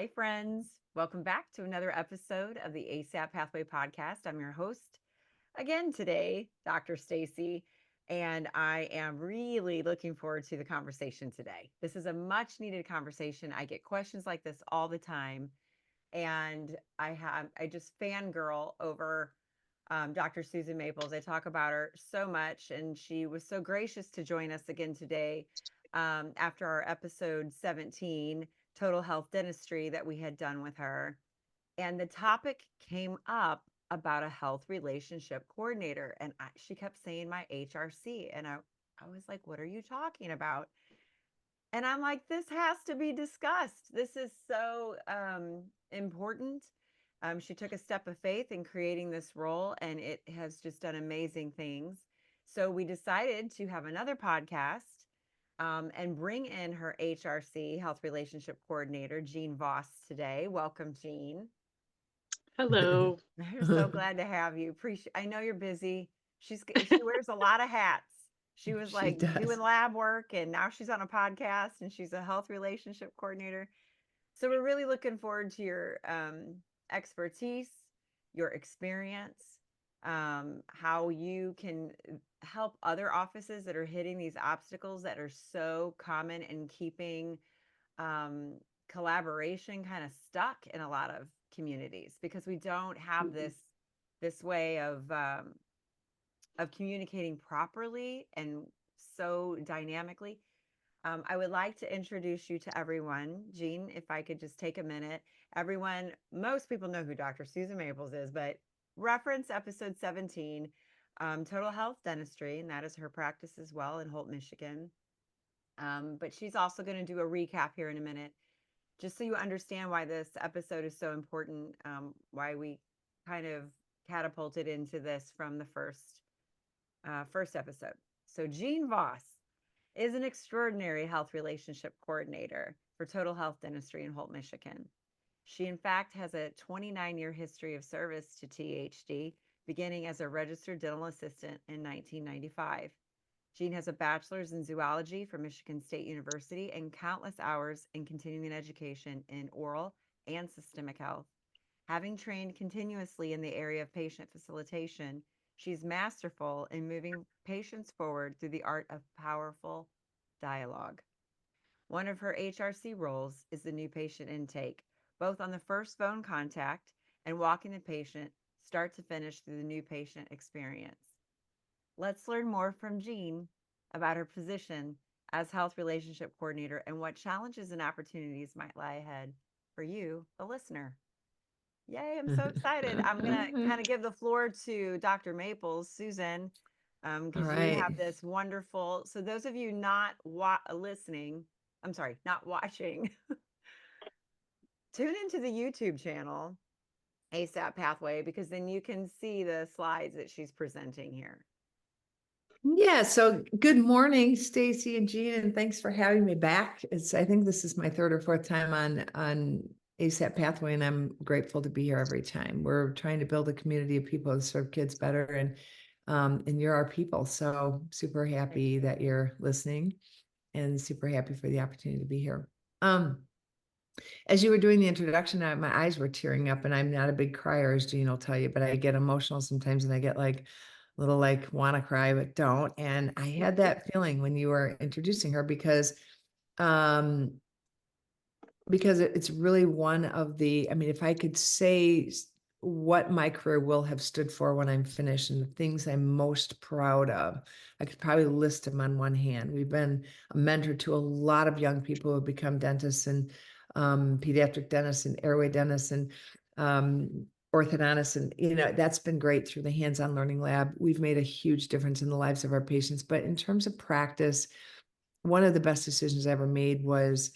Hi, friends. Welcome back to another episode of the ASAP Pathway Podcast. I'm your host again today, Dr. Stacy, and I am really looking forward to the conversation today. This is a much needed conversation. I get questions like this all the time, and I just fangirl over Dr. Susan Maples. I talk about her so much, and she was so gracious to join us again today after our episode 17, Total Health Dentistry, that we had done with her. And the topic came up about a health relationship coordinator. And she kept saying my HRC. And I was like, what are you talking about? And I'm like, this has to be discussed. This is so important. She took a step of faith in creating this role, and it has just done amazing things. So we decided to have another podcast and bring in her HRC, Health Relationship Coordinator, Jean Voss, today. Welcome, Jean. Hello. We're so glad to have you. Appreciate. I know you're busy. She wears a lot of hats. She was She like doing does. lab work, and now she's on a podcast, and she's a health relationship coordinator. So we're really looking forward to your expertise, your experience, how you can help other offices that are hitting these obstacles that are so common and keeping um, collaboration kind of stuck in a lot of communities because we don't have this way of communicating properly and so dynamically. I would like to introduce you to everyone. Jean, if I could just take a minute. Everyone, most people know who Dr. Susan Maples is, but reference episode 17, Total Health Dentistry, and that is her practice as well in Holt, Michigan. But she's also going to do a recap here in a minute, just so you understand why this episode is so important, why we kind of catapulted into this from the first episode. So Jean Voss is an extraordinary health relationship coordinator for Total Health Dentistry in Holt, Michigan. She, in fact, has a 29-year history of service to THD, beginning as a registered dental assistant in 1995. Jean has a bachelor's in zoology from Michigan State University and countless hours in continuing education in oral and systemic health. Having trained continuously in the area of patient facilitation, she's masterful in moving patients forward through the art of powerful dialogue. One of her HRC roles is the new patient intake, both on the first phone contact and walking the patient start to finish through the new patient experience. Let's learn more from Jean about her position as health relationship coordinator and what challenges and opportunities might lie ahead for you, the listener. Yay, I'm so excited. I'm going to kind of give the floor to Dr. Maples, Susan, All because you have right. this wonderful. So, those of you not listening, I'm sorry, not watching, tune into the YouTube channel, ASAP Pathway, because then you can see the slides that she's presenting here. Yeah, so good morning, Stacy and Jean, and thanks for having me back. I think this is my third or fourth time on ASAP Pathway, and I'm grateful to be here every time. We're trying to build a community of people that serve kids better, and you're our people. So super Thank happy you. that you're listening, and super happy for the opportunity to be here. As you were doing the introduction, my eyes were tearing up, and I'm not a big crier, as Jean will tell you, but I get emotional sometimes, and I get like little like want to cry but don't. And I had that feeling when you were introducing her um because it's really one of the, I mean, if I could say what my career will have stood for when I'm finished and the things I'm most proud of, I could probably list them on one hand. We've been a mentor to a lot of young people who have become dentists and pediatric dentists and airway dentists and orthodontists. And, that's been great through the hands-on learning lab. We've made a huge difference in the lives of our patients. But in terms of practice, one of the best decisions I ever made was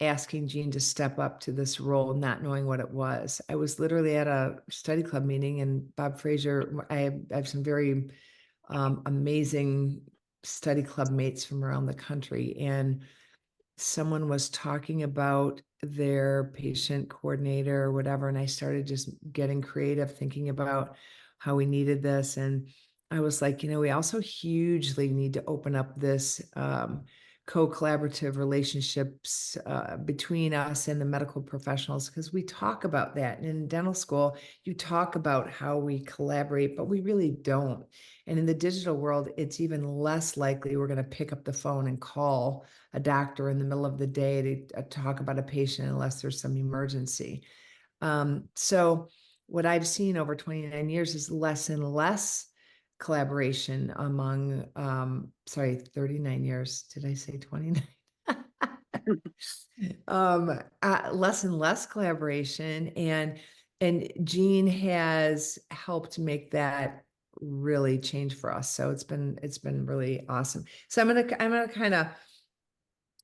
asking Jean to step up to this role, not knowing what it was. I was literally at a study club meeting, and Bob Fraser, I have some very amazing study club mates from around the country. And someone was talking about their patient coordinator or whatever. And I started just getting creative, thinking about how we needed this. And I was like, we also hugely need to open up this co-collaborative relationships between us and the medical professionals, because we talk about that. And in dental school, you talk about how we collaborate, but we really don't. And in the digital world, it's even less likely we're going to pick up the phone and call a doctor in the middle of the day to talk about a patient unless there's some emergency. So what I've seen over 29 years is less and less collaboration among 39 years. Did I say 29? Less and less collaboration, and Jean has helped make that really change for us. So it's been really awesome. So I'm gonna kind of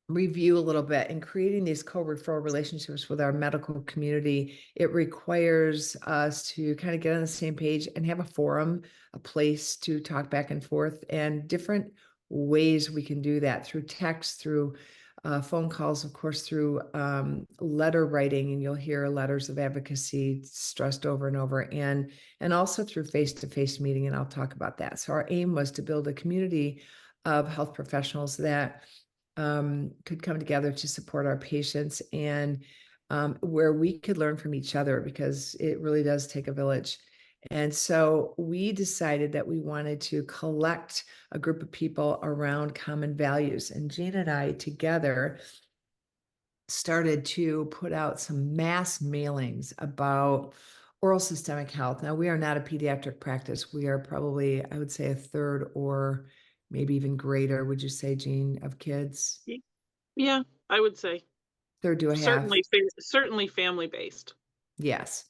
review a little bit. In creating these co-referral relationships with our medical community, it requires us to kind of get on the same page and have a forum, a place to talk back and forth, and different ways we can do that through text, through phone calls, of course, through letter writing, and you'll hear letters of advocacy stressed over and over, and also through face-to-face meeting, and I'll talk about that. So our aim was to build a community of health professionals that could come together to support our patients, and where we could learn from each other, because it really does take a village. And so we decided that we wanted to collect a group of people around common values. And Jean and I together started to put out some mass mailings about oral systemic health. Now, we are not a pediatric practice. We are probably, I would say, a third or maybe even greater, would you say, Jean, of kids? Yeah, I would say Third to a half. certainly family based. Yes.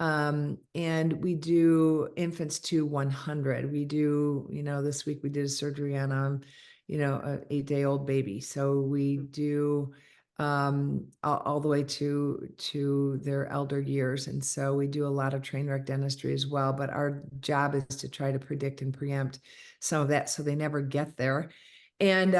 And we do infants to 100. We do, this week we did a surgery on, an 8-day-old baby. So we do all the way to their elder years. And so we do a lot of train wreck dentistry as well. But our job is to try to predict and preempt some of that so they never get there. And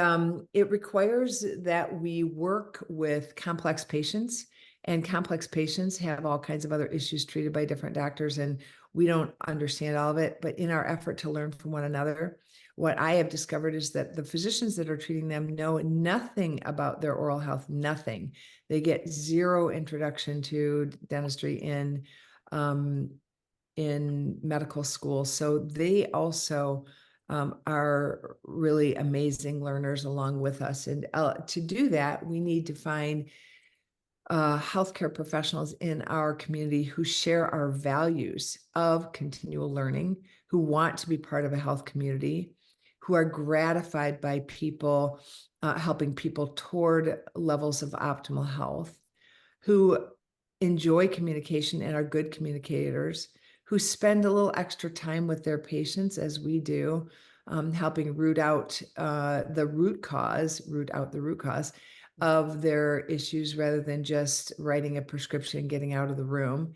it requires that we work with complex patients. And complex patients have all kinds of other issues treated by different doctors, and we don't understand all of it. But in our effort to learn from one another, what I have discovered is that the physicians that are treating them know nothing about their oral health, nothing. They get zero introduction to dentistry in medical school. So they also are really amazing learners along with us. And to do that, we need to find healthcare professionals in our community who share our values of continual learning, who want to be part of a health community, who are gratified by people helping people toward levels of optimal health, who enjoy communication and are good communicators, who spend a little extra time with their patients, as we do, helping root out the root cause of their issues, rather than just writing a prescription, getting out of the room,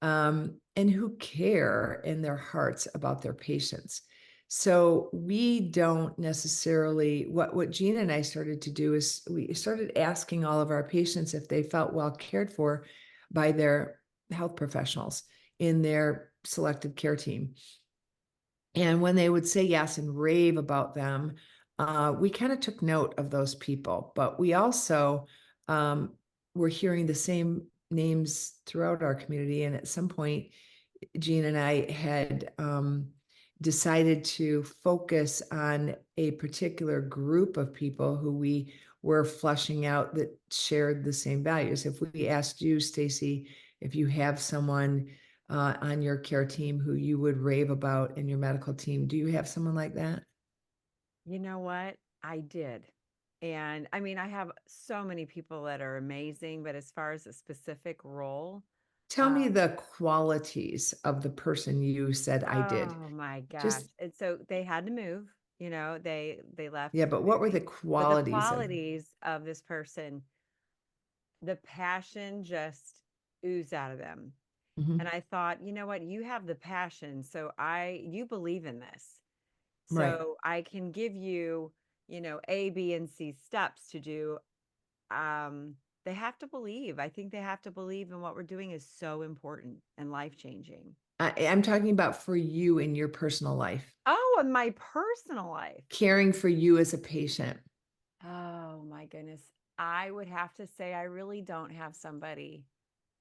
and who care in their hearts about their patients. So we don't necessarily, what Jean and I started to do is we started asking all of our patients if they felt well cared for by their health professionals in their selected care team. And when they would say yes and rave about them, we kind of took note of those people. But we also were hearing the same names throughout our community. And at some point, Jean and I had decided to focus on a particular group of people who we were fleshing out that shared the same values. If we asked you, Stacy, if you have someone on your care team who you would rave about in your medical team, do you have someone like that? You know what? I did. And I mean, I have so many people that are amazing, but as far as a specific role, Tell me the qualities of the person you said I did. oh my gosh. Just, And so they had to move, they left yeah, but what were the very, but the qualities of? qualities of this person, the passion just oozed out of them. And Mhm. I thought, you know what? You have the passion. So you believe in this. Right. So I can give you, A, B, and C steps to do. They have to believe. I think they have to believe in what we're doing is so important and life changing. I'm talking about for you in your personal life, Oh, and my personal life. caring for you as a patient. Oh my goodness. I would have to say I really don't have somebody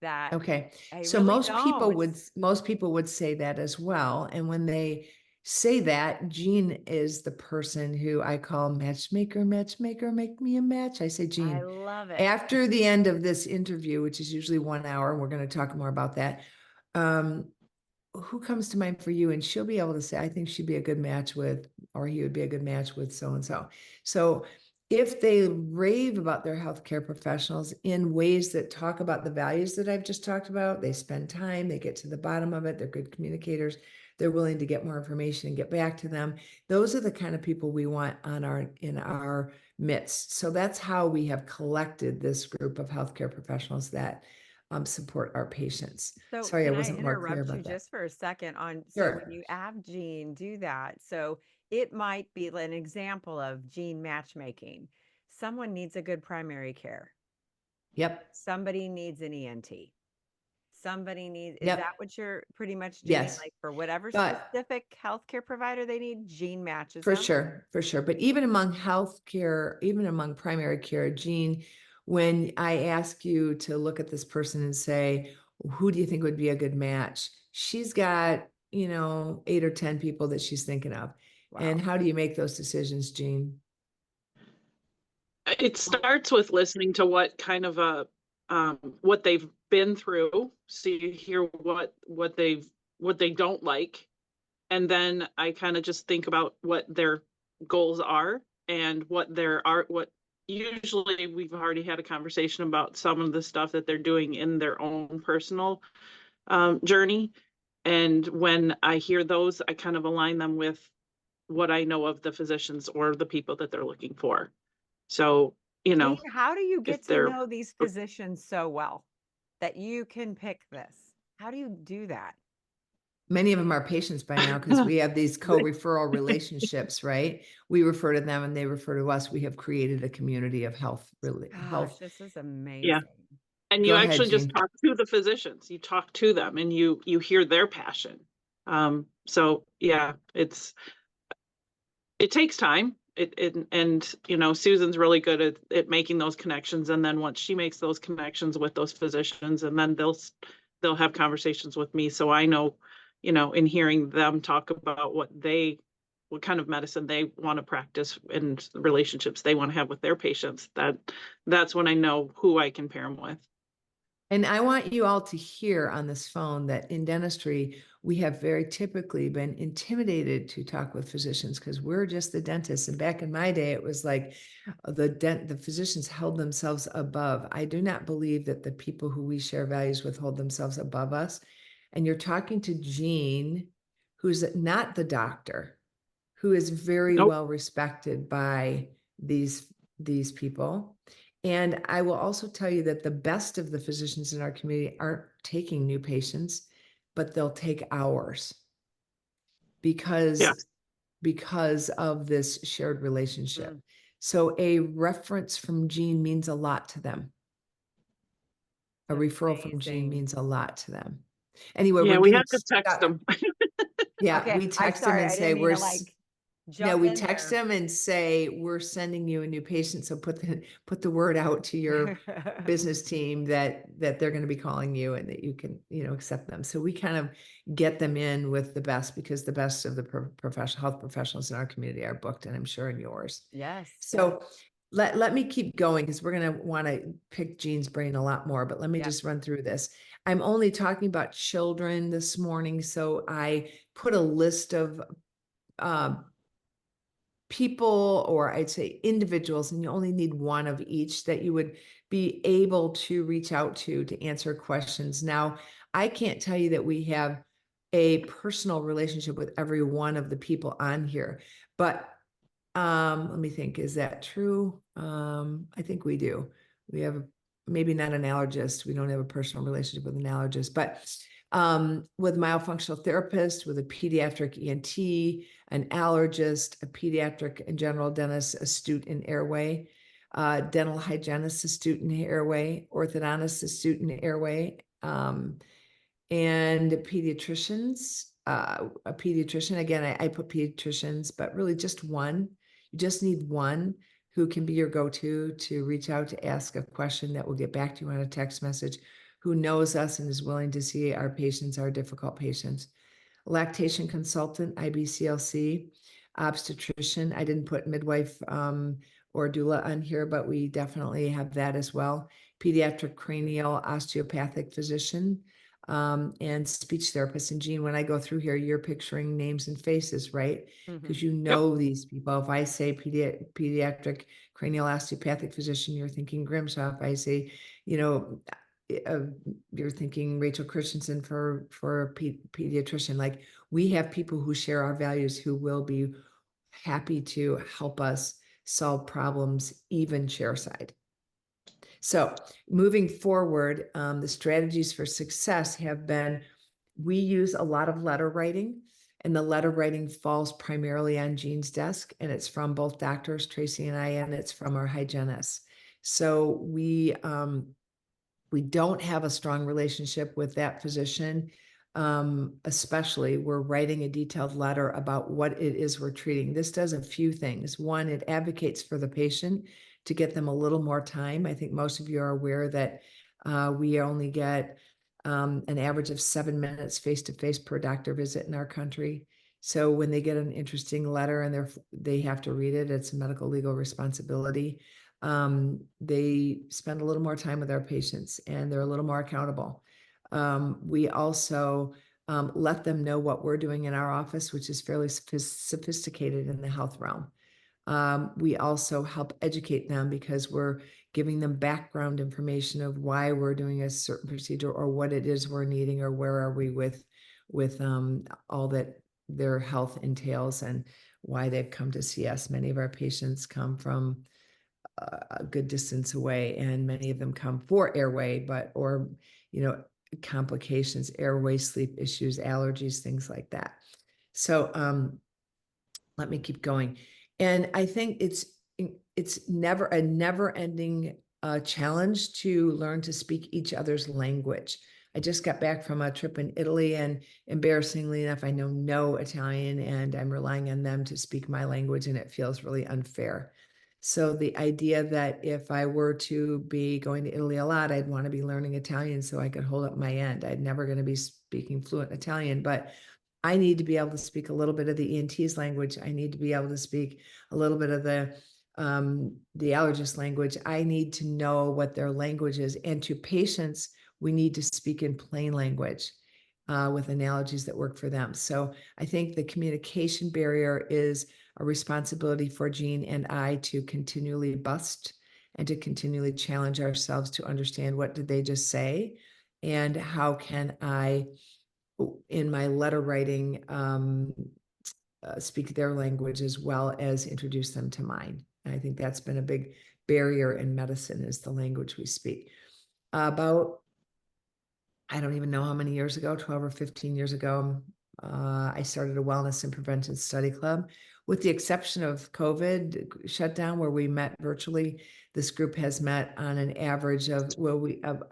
that Okay. I So really most people don't. would say that as well. And when they say that, Jean is the person who I call matchmaker, make me a match. I say, I Jean, love it. after the end of this interview, which is usually 1 hour, we're going to talk more about that. Who comes to mind for you? And she'll be able to say, I think she'd be a good match with, or he would be a good match with so-and-so. So if they rave about their healthcare professionals in ways that talk about the values that I've just talked about, they spend time, they get to the bottom of it, they're good communicators, they're willing to get more information and get back to them. Those are the kind of people we want in our midst. So that's how we have collected this group of healthcare professionals that support our patients. So Sorry, I can I wasn't more clear interrupt you about that. just for a second on, so when Sure. you have Gene do that, so it might be an example of Gene matchmaking. Someone needs a good primary care. Yep. Somebody needs an ENT. Somebody needs, is that Yep. what you're pretty much doing? Yes. Like for whatever But specific healthcare provider they need, Gene matches for them? sure, for sure. But even among healthcare, even among primary care, Jean, when I ask you to look at this person and say, who do you think would be a good match? She's got, 8 or 10 people that she's thinking of. And Wow. how do you make those decisions, Jean? It starts with listening to what kind of what they've been through, so you hear what they don't like, and then I kind of just think about what their goals are and what usually we've already had a conversation about some of the stuff that they're doing in their own personal journey. And when I hear those, I kind of align them with what I know of the physicians or the people that they're looking for. So, Gene, how do you if get to they're, know these physicians so well that you can pick this? How do you do that? Many of them are patients by now because we have these co-referral relationships, right? We refer to them and they refer to us. We have created a community of Gosh, health. this is yeah. amazing. And Go you ahead, actually just Jean. talk to the physicians, you talk to them and you hear their passion. So yeah, it takes time. And Susan's really good at making those connections. And then once she makes those connections with those physicians, and then they'll have conversations with me. So I know, in hearing them talk about what kind of medicine they want to practice and the relationships they want to have with their patients, that's when I know who I can pair them with. And I want you all to hear on this phone that in dentistry, we have very typically been intimidated to talk with physicians because we're just the dentists. And back in my day, it was like the physicians held themselves above. I do not believe that the people who we share values with hold themselves above us. And you're talking to Jean, who's not the doctor, who is very Nope. well respected by these people. And I will also tell you that the best of the physicians in our community aren't taking new patients, but they'll take ours Yeah. because of this shared relationship. Mm, So a reference from Jean means a lot to them. A it's referral from Jean amazing. means a lot to them. Anyway, Yeah, we're we getting have to text stuck. them. Yeah, Okay, we I'm text them sorry. and I say didn't mean to like no, jump we in text there. them and say, we're sending you a new patient. So put the word out to your business team that they're going to be calling you and that you can, accept them. So we kind of get them in with the best because the best of the professional health professionals in our community are booked, and I'm sure in yours. Yes, yes. So let me keep going because we're going to want to pick Jean's brain a lot more, but let me Yep. just run through this. I'm only talking about children this morning. So I put a list of people, or I'd say individuals, and you only need one of each that you would be able to reach out to answer questions. Now, I can't tell you that we have a personal relationship with every one of the people on here, but let me think, is that true? I think we do. We have maybe not an allergist. We don't have a personal relationship with an allergist, but with a myofunctional therapist, with a pediatric ENT, an allergist, a pediatric and general dentist, astute in airway, dental hygienist, astute in airway, orthodontist, astute in airway, and pediatricians, a pediatrician. Again, I put pediatricians, but really just one. You just need one who can be your go-to to reach out to ask a question that will get back to you on a text message, who knows us and is willing to see our patients, our difficult patients. Lactation consultant, IBCLC, obstetrician. I didn't put midwife or doula on here, but we definitely have that as well. Pediatric cranial osteopathic physician, and speech therapist. And Jean, when I go through here, you're picturing names and faces, right? Because you know these people. If I say pediatric cranial osteopathic physician, you're thinking Grimshaw. If I say, you're thinking Rachel Christensen for a pediatrician. Like, we have people who share our values, who will be happy to help us solve problems, even chairside. So moving forward, the strategies for success have been, we use a lot of letter writing, and the letter writing falls primarily on Jean's desk, and it's from both doctors, Tracy and I, and it's from our hygienists. So we don't have a strong relationship with that physician. Especially, we're writing a detailed letter about what it is we're treating. This does a few things. One, it advocates for the patient to get them a little more time. I think most of you are aware that we only get an average of 7 minutes face-to-face per doctor visit in our country. So when they get an interesting letter and they have to read it, it's a medical legal responsibility. They spend a little more time with our patients, and they're a little more accountable. We also let them know what we're doing in our office, which is fairly sophisticated in the health realm. We also help educate them, because we're giving them background information of why we're doing a certain procedure, or what it is we're needing, or where are we with all that their health entails, and why they've come to see us. Many of our patients come from a good distance away, and many of them come for airway, or complications, airway, sleep issues, allergies, things like that. So let me keep going. And I think it's never a never-ending challenge to learn to speak each other's language. I just got back from a trip in Italy, and embarrassingly enough, I know no Italian, and I'm relying on them to speak my language, and it feels really unfair. So the idea that if I were to be going to Italy a lot, I'd want to be learning Italian so I could hold up my end. I'm never going to be speaking fluent Italian, but I need to be able to speak a little bit of the ENT's language. I need to be able to speak a little bit of the allergist language. I need to know what their language is. And to patients, we need to speak in plain language with analogies that work for them. So I think the communication barrier is a responsibility for Jean and I to continually bust, and to continually challenge ourselves to understand, what did they just say, and how can I, in my letter writing, speak their language as well as introduce them to mine. And I think that's been a big barrier in medicine, is the language we speak. About, I don't even know how many years ago, 12 or 15 years ago, I started a wellness and prevention study club. With the exception of COVID shutdown, where we met virtually, this group has met on an average of,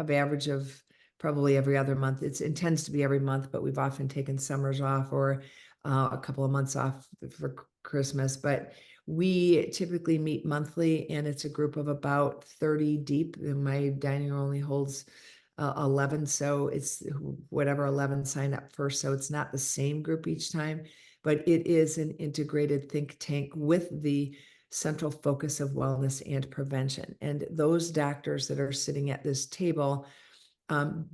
average of probably every other month. It intends to be every month, but we've often taken summers off, or a couple of months off for Christmas. But we typically meet monthly, and it's a group of about 30 deep. My dining room only holds 11, so it's whatever 11 sign up first. So it's not the same group each time, but it is an integrated think tank with the central focus of wellness and prevention. And those doctors that are sitting at this table,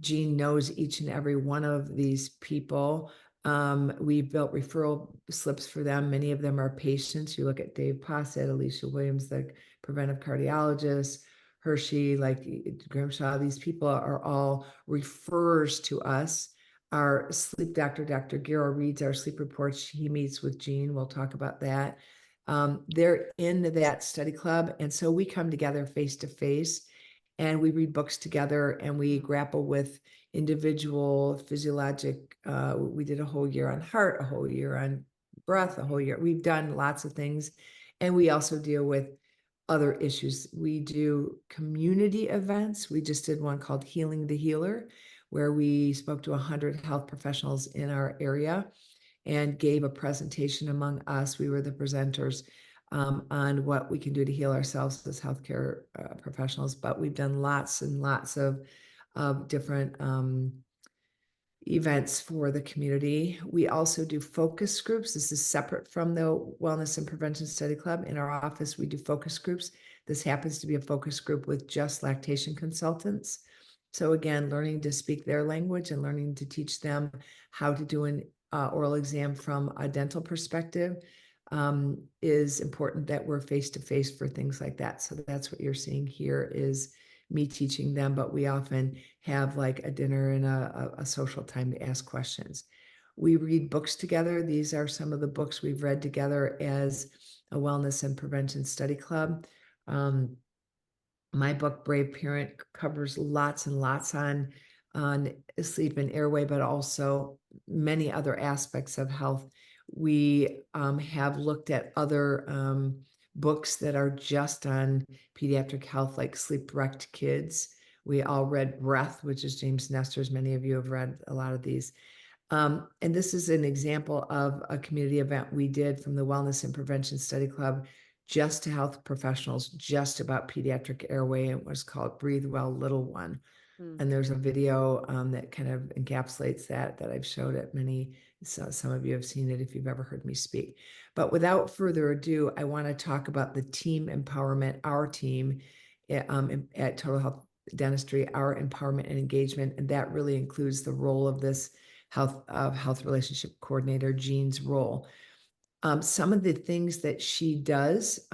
Jean knows each and every one of these people. We've built referral slips for them. Many of them are patients. You look at Dave Posset, Alicia Williams, the preventive cardiologist, Hershey, like Grimshaw. These people are all refers to us. Our sleep doctor, Dr. Gero, reads our sleep reports. He meets with Jean. We'll talk about that. They're in that study club. And so we come together face to face, and we read books together, and we grapple with individual physiologic. We did a whole year on heart, a whole year on breath, a whole year. We've done lots of things. And we also deal with other issues. We do community events. We just did one called Healing the Healer, where we spoke to 100 health professionals in our area and gave a presentation among us. We were the presenters on what we can do to heal ourselves as healthcare professionals, but we've done lots and lots of different events for the community. We also do focus groups. This is separate from the Wellness and Prevention Study Club. In our office, we do focus groups. This happens to be a focus group with just lactation consultants. So again, learning to speak their language and learning to teach them how to do an oral exam from a dental perspective is important, that we're face-to-face for things like that. So that's what you're seeing here is me teaching them, but we often have like a dinner and a social time to ask questions. We read books together. These are some of the books we've read together as a Wellness and Prevention Study Club. My book, Brave Parent, covers lots and lots on sleep and airway, but also many other aspects of health. We have looked at other books that are just on pediatric health, like Sleep Wrecked Kids. We all read Breath, which is James Nestor's. Many of you have read a lot of these. And this is an example of a community event we did from the Wellness and Prevention Study Club, just to health professionals, just about pediatric airway. It was called Breathe Well, Little One. And there's a video that kind of encapsulates that I've showed at many, so some of you have seen it if you've ever heard me speak. But without further ado, I want to talk about the team empowerment, our team at Total Health Dentistry, our empowerment and engagement. And that really includes the role of this health relationship coordinator, Jean's role. Some of the things that she does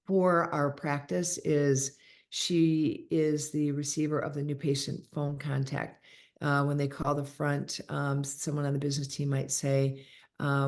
for our practice is she is the receiver of the new patient phone contact. When they call the front, someone on the business team might say,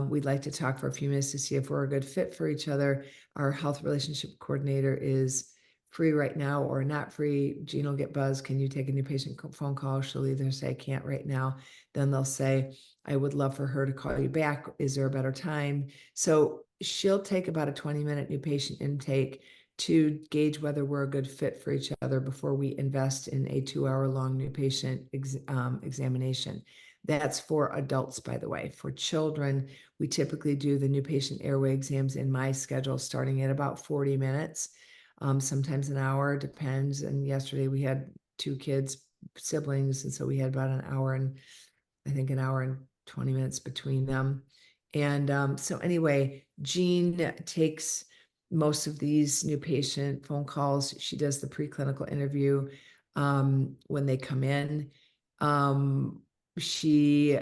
we'd like to talk for a few minutes to see if we're a good fit for each other. Our health relationship coordinator is free right now or not free. Jean will get buzzed. Can you take a new patient phone call? She'll either say, I can't right now. Then they'll say, I would love for her to call you back. Is there a better time? So she'll take about a 20-minute new patient intake to gauge whether we're a good fit for each other before we invest in a 2-hour-long new patient examination. That's for adults, by the way. For children, we typically do the new patient airway exams in my schedule starting at about 40 minutes, sometimes an hour, depends. And yesterday we had 2 kids, siblings, and so we had about an hour and 20 minutes between them. And so anyway, Jean takes most of these new patient phone calls. She does the preclinical interview when they come in. She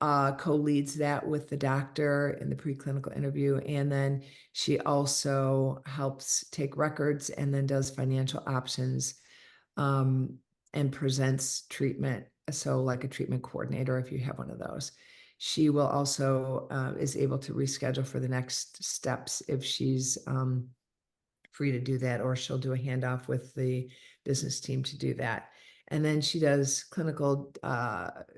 co-leads that with the doctor in the preclinical interview. And then she also helps take records and then does financial options and presents treatment. So like a treatment coordinator, if you have one of those. She will also is able to reschedule for the next steps if she's free to do that, or she'll do a handoff with the business team to do that. And then she does clinical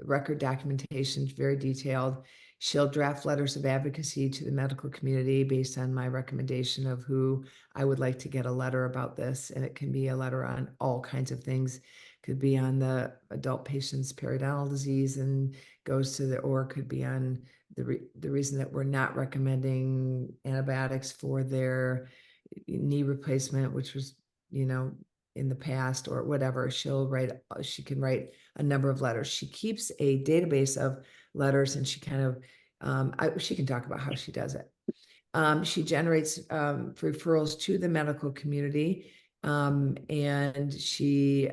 record documentation, very detailed. She'll draft letters of advocacy to the medical community based on my recommendation of who I would like to get a letter about this. And it can be a letter on all kinds of things. Could be on the adult patient's periodontal disease and goes to or could be on the reason that we're not recommending antibiotics for their knee replacement, which was, in the past or whatever. She can write a number of letters. She keeps a database of letters, and she kind of, she can talk about how she does it. She generates referrals to the medical community, and she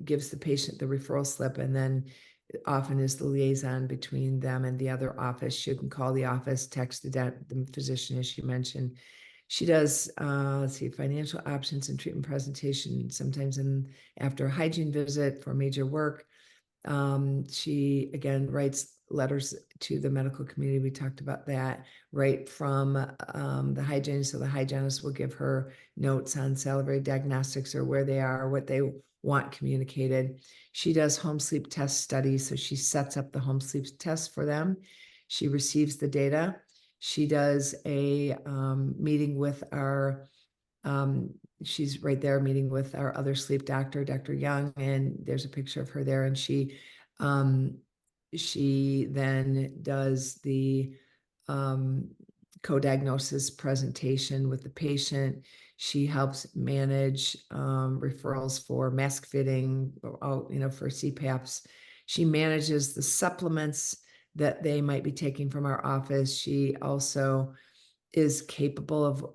gives the patient the referral slip, and then often is the liaison between them and the other office. She can call the office, text the physician, as she mentioned. She does, financial options and treatment presentation, sometimes after a hygiene visit for major work. She, again, writes letters to the medical community. We talked about that right from the hygienist. So the hygienist will give her notes on salivary diagnostics or where they are, what they want communicated. She does home sleep test studies. So she sets up the home sleep test for them. She receives the data. She does a meeting with our she's right there meeting with our other sleep doctor, Dr. Young, and there's a picture of her there. And she then does the co-diagnosis presentation with the patient. She helps manage referrals for mask fitting, for CPAPs. She manages the supplements that they might be taking from our office. She also is capable of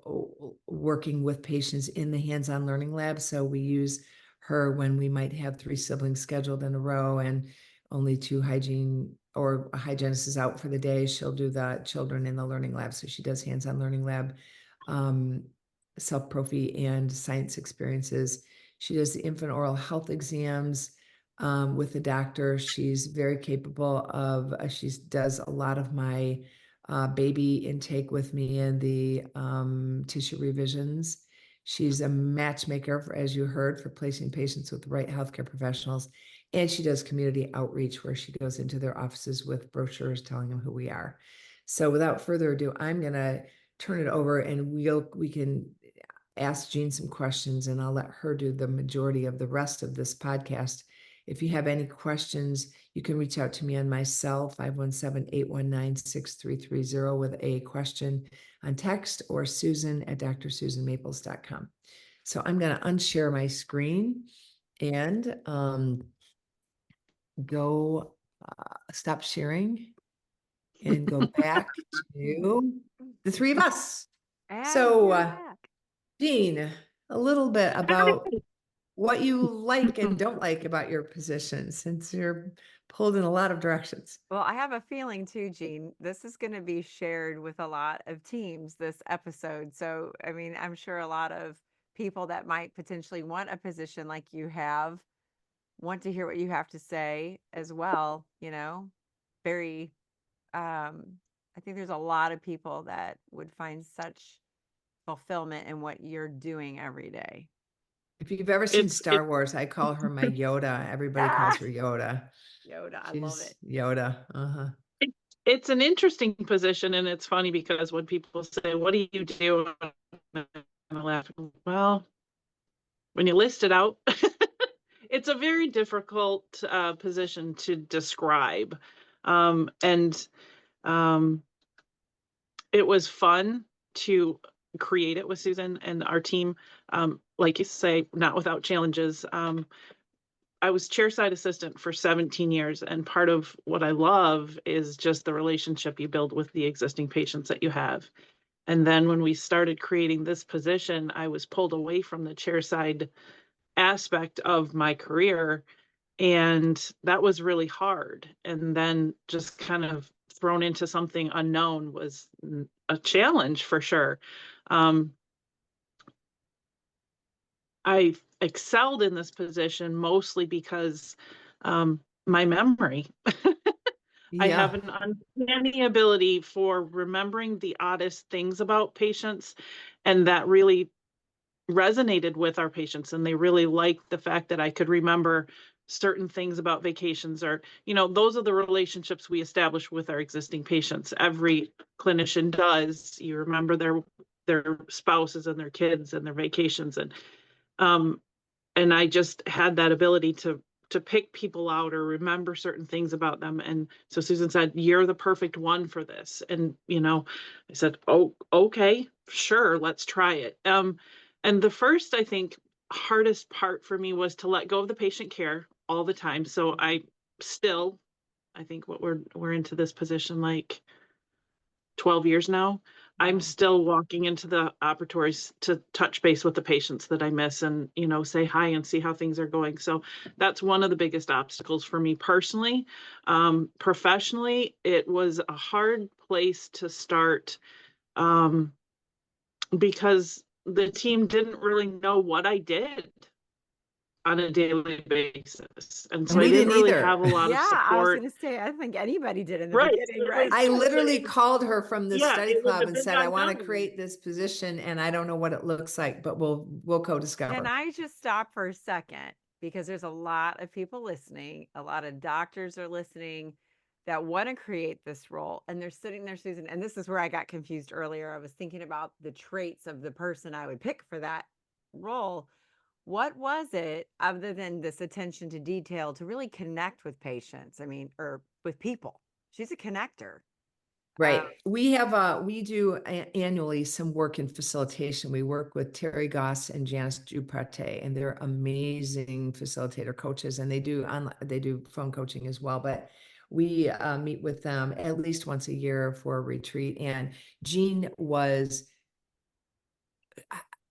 working with patients in the hands-on learning lab. So we use her when we might have 3 siblings scheduled in a row and only 2 hygiene or a hygienist is out for the day. She'll do the children in the learning lab. So she does hands-on learning lab, self-prophy and science experiences. She does the infant oral health exams with the doctor. She's very capable of, she does a lot of my baby intake with me and the tissue revisions. She's a matchmaker, as you heard, for placing patients with the right healthcare professionals. And she does community outreach where she goes into their offices with brochures telling them who we are. So without further ado, I'm going to turn it over and we can ask Jean some questions and I'll let her do the majority of the rest of this podcast. If you have any questions, you can reach out to me on my cell, 517-819-6330 with a question on text, or Susan at drsusanmaples.com. So I'm going to unshare my screen and go stop sharing and go back to the 3 of us. And So, we're back. Jean, a little bit about what you like and don't like about your position, since you're pulled in a lot of directions. Well, I have a feeling too, Jean, this is going to be shared with a lot of teams, this episode. So, I mean, I'm sure a lot of people that might potentially want a position like you have want to hear what you have to say as well. Very, I think there's a lot of people that would find such fulfillment in what you're doing every day. If you've ever seen It's Star Wars, I call her my Yoda. Everybody calls her Yoda. Yoda, I love it. Yoda. Uh-huh. it's an interesting position, and it's funny because when people say, "What do you do?" and I laugh. Well, when you list it out, it's a very difficult position to describe, and it was fun to create it with Susan and our team. Like you say, not without challenges. I was chairside assistant for 17 years, and part of what I love is just the relationship you build with the existing patients that you have. And then when we started creating this position, I was pulled away from the chairside aspect of my career, and that was really hard. And then just kind of thrown into something unknown was a challenge for sure. I excelled in this position mostly because my memory. I have an uncanny ability for remembering the oddest things about patients, and that really resonated with our patients, and they really liked the fact that I could remember certain things about vacations, or those are the relationships we establish with our existing patients. Every clinician does. You remember their spouses and their kids and their vacations, and I just had that ability to pick people out or remember certain things about them. And so Susan said, "You're the perfect one for this." And I said, "Oh, okay, sure, let's try it." And the first, I think, hardest part for me was to let go of the patient care all the time. So I think what we're into this position like 12 years now. I'm still walking into the operatories to touch base with the patients that I miss and, say hi and see how things are going. So that's one of the biggest obstacles for me personally. Professionally, it was a hard place to start because the team didn't really know what I did on a daily basis. And so We I didn't didn't really either. have a lot of Yeah, I was support. going to say, I think anybody did in the Right. beginning, right? I literally called her from the study it was club a and big said, I want to unknown. create this position and I don't know what it looks like, but we'll co-discover. Can I just stop for a second? Because there's a lot of people listening, a lot of doctors are listening that want to create this role. And they're sitting there, Susan, and this is where I got confused earlier. I was thinking about the traits of the person I would pick for that role. What was it, other than this attention to detail, to really connect with patients? I mean, or with people? She's a connector. Right. We do annually some work in facilitation. We work with Terry Goss and Janice Duprate, and they're amazing facilitator coaches, and they do phone coaching as well. But we meet with them at least once a year for a retreat. And Jean was,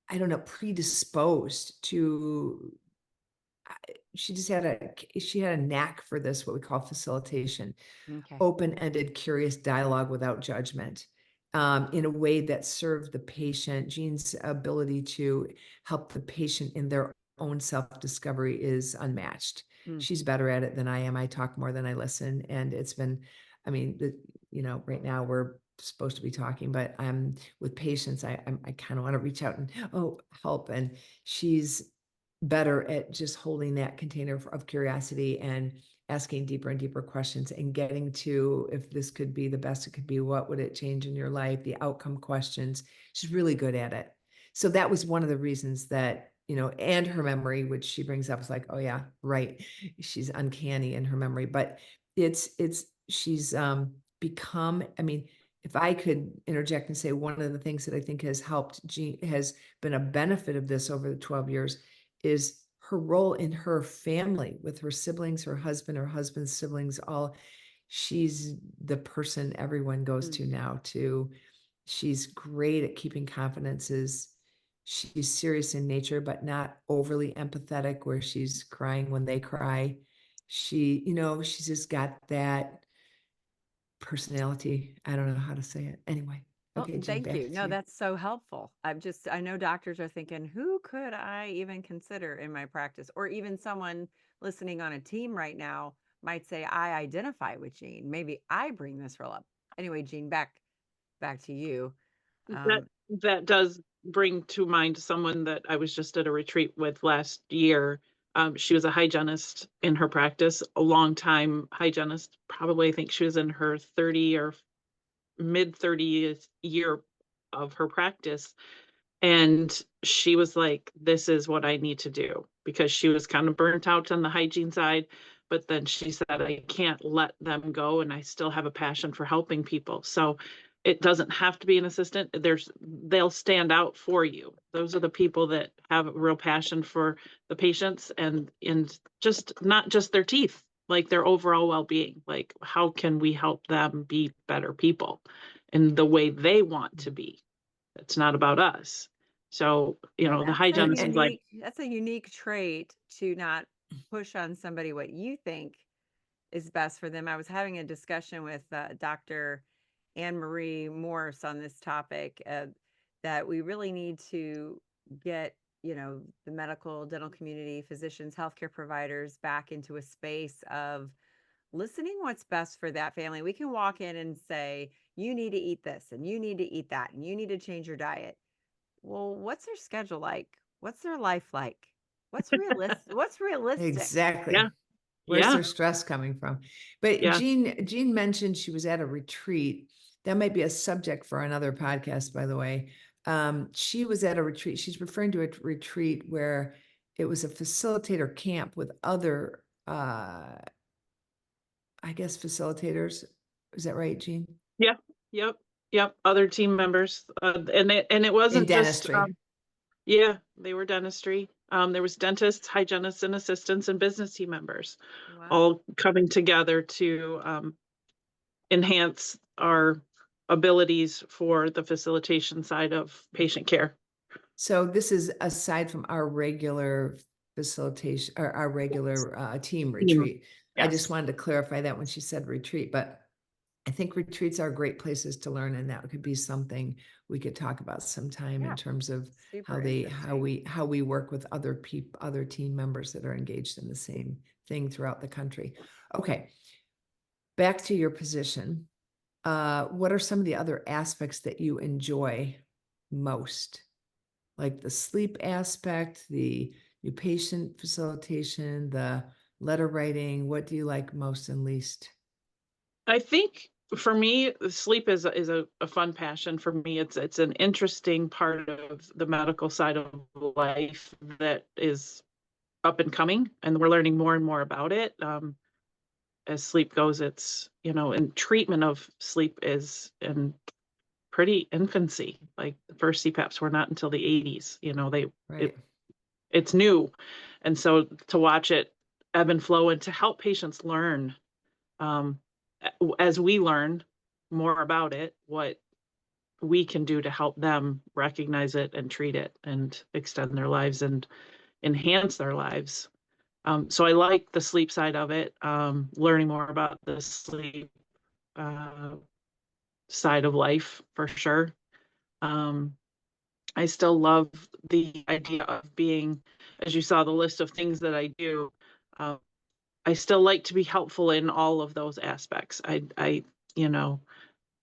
I don't know, predisposed to. She just had a knack for this, what we call facilitation. Okay. Open-ended, curious dialogue without judgment, in a way that served the patient. Jean's ability to help the patient in their own self-discovery is unmatched. Mm. She's better at it than I am. I talk more than I listen, and it's been, I mean, right now we're supposed to be talking, but I'm with patients. I kind of want to reach out and help, and she's better at just holding that container of curiosity and asking deeper and deeper questions and getting to, if this could be the best it could be, what would it change in your life? The outcome questions. She's really good at it. So that was one of the reasons that, and her memory, which she brings up, is like, oh yeah, right. She's uncanny in her memory, but she's become, I mean, if I could interject and say, one of the things that I think has has been a benefit of this over the 12 years is her role in her family with her siblings, her husband's siblings, she's the person everyone goes to now she's great at keeping confidences. She's serious in nature, but not overly empathetic where she's crying when they cry. She's just got that personality. I don't know how to say it. Anyway. Well, Okay, Jean, thank back you. to No, you. that's so helpful. I know doctors are thinking, who could I even consider in my practice? Or even someone listening on a team right now might say, I identify with Jean. Maybe I bring this role up. Anyway, Jean, back to you. That does bring to mind someone that I was just at a retreat with last year. She was a hygienist in her practice, a long time hygienist. Probably, I think she was in her 30 or mid 30th year of her practice. And she was like, this is what I need to do, because she was kind of burnt out on the hygiene side. But then she said, I can't let them go. And I still have a passion for helping people. So it doesn't have to be an assistant. They'll stand out for you. Those are the people that have a real passion for the patients and just not just their teeth, like their overall well-being. Like, how can we help them be better people in the way they want to be? It's not about us. So, the hygienist is like, that's a unique trait, to not push on somebody what you think is best for them. I was having a discussion with Dr. Anne Marie Morse on this topic, that we really need to get, the medical, dental community, physicians, healthcare providers back into a space of listening what's best for that family. We can walk in and say, you need to eat this and you need to eat that and you need to change your diet. Well, what's their schedule like? What's their life like? What's realistic? What's realistic? Exactly. yeah, Where's yeah, their stress coming from? But yeah. Jean mentioned she was at a retreat. That might be a subject for another podcast, by the way. She was at a retreat. She's referring to a retreat where it was a facilitator camp with other, I guess, facilitators. Is that right, Jean? Yeah, yep. Other team members, and it wasn't In just, dentistry. yeah, they were dentistry. There was dentists, hygienists, and assistants, and business team members, Wow. all coming together to enhance our abilities for the facilitation side of patient care. So this is aside from our regular facilitation or our regular team retreat. I just Yes. wanted to clarify that when she said retreat, but I think retreats are great places to learn, and that could be something we could talk about sometime in terms of how we work with other team members that are engaged in the same thing throughout the country. Okay, back to your position. What are some of the other aspects that you enjoy most? Like the sleep aspect, the new patient facilitation, the letter writing. What do you like most and least? I think for me, sleep is a fun passion for me. It's an interesting part of the medical side of life that is up and coming, and we're learning more and more about it. as sleep goes, it's, and treatment of sleep is in pretty infancy. Like the first CPAPs were not until the 80s, Right. it's new. And so to watch it ebb and flow and to help patients learn, as we learn more about it, what we can do to help them recognize it and treat it and extend their lives and enhance their lives. So I like the sleep side of it, learning more about the sleep side of life for sure. I still love the idea of being, as you saw the list of things that I do, I still like to be helpful in all of those aspects. I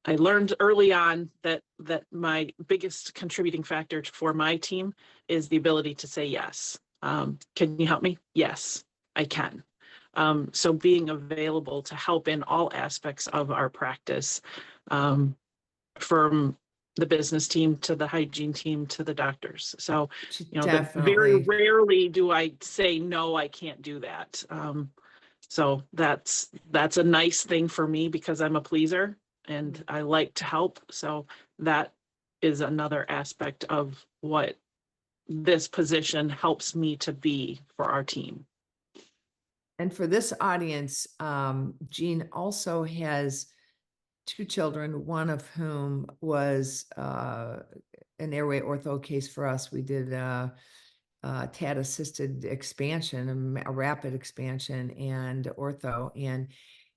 learned early on that my biggest contributing factor for my team is the ability to say yes. Can you help me? Yes, I can. So being available to help in all aspects of our practice, from the business team to the hygiene team to the doctors. So, very Definitely. rarely do I say, no, I can't do that. So that's a nice thing for me because I'm a pleaser and I like to help. So that is another aspect of what this position helps me to be for our team. And for this audience, Jean also has 2 children, one of whom was an airway ortho case for us. We did TAD assisted expansion, a rapid expansion, and ortho.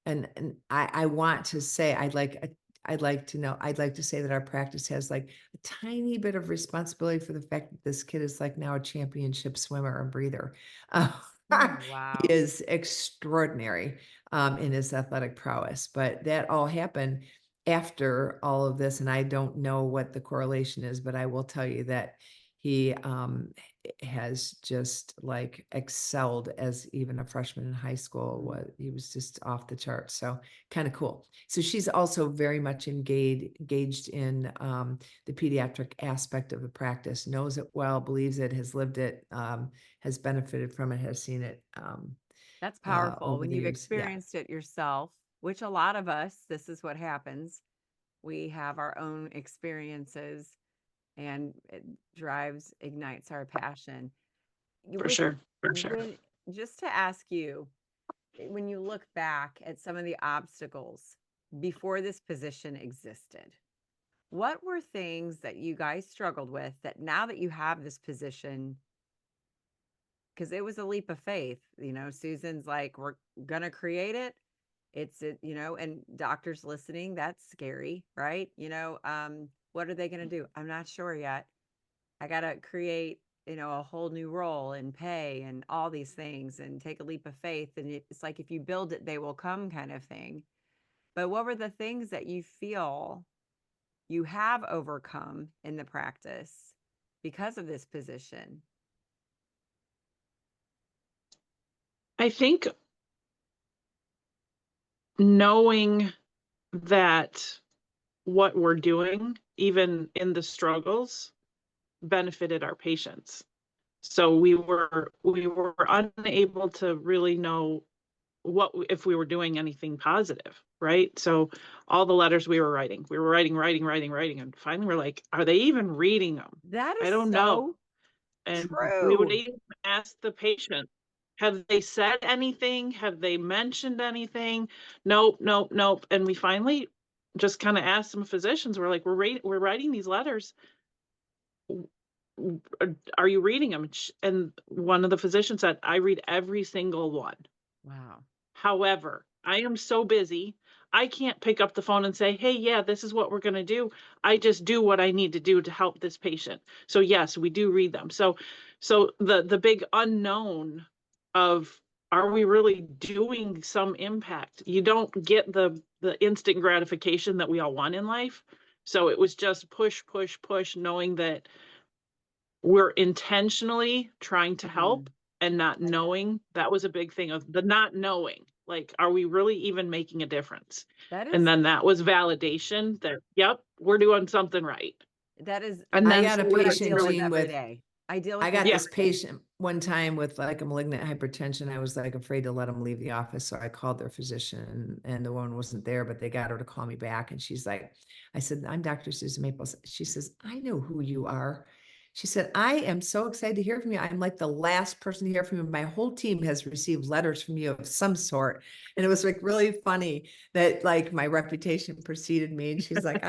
And I want to say I'd like to say that our practice has like a tiny bit of responsibility for the fact that this kid is like now a championship swimmer and breather. Wow. He is extraordinary in his athletic prowess, but that all happened after all of this. And I don't know what the correlation is, but I will tell you that he has just like excelled as even a freshman in high school. He was just off the charts. So kind of cool. So she's also very much engaged in the pediatric aspect of the practice, knows it well, believes it, has lived it, has benefited from it, has seen it. That's powerful over when the you've years. Yeah. experienced it yourself, which a lot of us, this is what happens. We have our own experiences and it ignites our passion. For sure. Just to ask you, when you look back at some of the obstacles before this position existed, what were things that you guys struggled with that now that you have this position, because it was a leap of faith, Susan's like, we're going to create it. And doctors listening, that's scary, right? What are they going to do? I'm not sure yet. I got to create, a whole new role and pay and all these things and take a leap of faith. And it's like, if you build it, they will come kind of thing. But what were the things that you feel you have overcome in the practice because of this position? I think knowing that what we're doing, even in the struggles, benefited our patients. So we were unable to really know if we were doing anything positive, right? So all the letters we were writing, and finally we're like, are they even reading them? That is I don't know. And we would true. even ask the patient, have they said anything? Have they mentioned anything? Nope. And we finally just kind of asked some physicians, we're like, we're writing these letters. Are you reading them? And one of the physicians said, I read every single one. Wow. However, I am so busy, I can't pick up the phone and say, hey, yeah, this is what we're going to do. I just do what I need to do to help this patient. So yes, we do read them. So the big unknown of, are we really doing some impact? You don't get the instant gratification that we all want in life. So it was just push, knowing that we're intentionally trying to help and not knowing. That was a big thing of the not knowing, like, are we really even making a difference? And then that was validation that, yep, we're doing something right. That is, And I then got a what I'm patient, dealing with Jean, every with day. I deal with I got this Yeah. this patient one time with like a malignant hypertension. I was like afraid to let him leave the office. So I called their physician and the woman wasn't there, but they got her to call me back. And she's like, I said, I'm Dr. Susan Maples. She says, I know who you are. She said, I am so excited to hear from you. I'm like the last person to hear from you. My whole team has received letters from you of some sort. And it was like really funny that like my reputation preceded me. And she's like,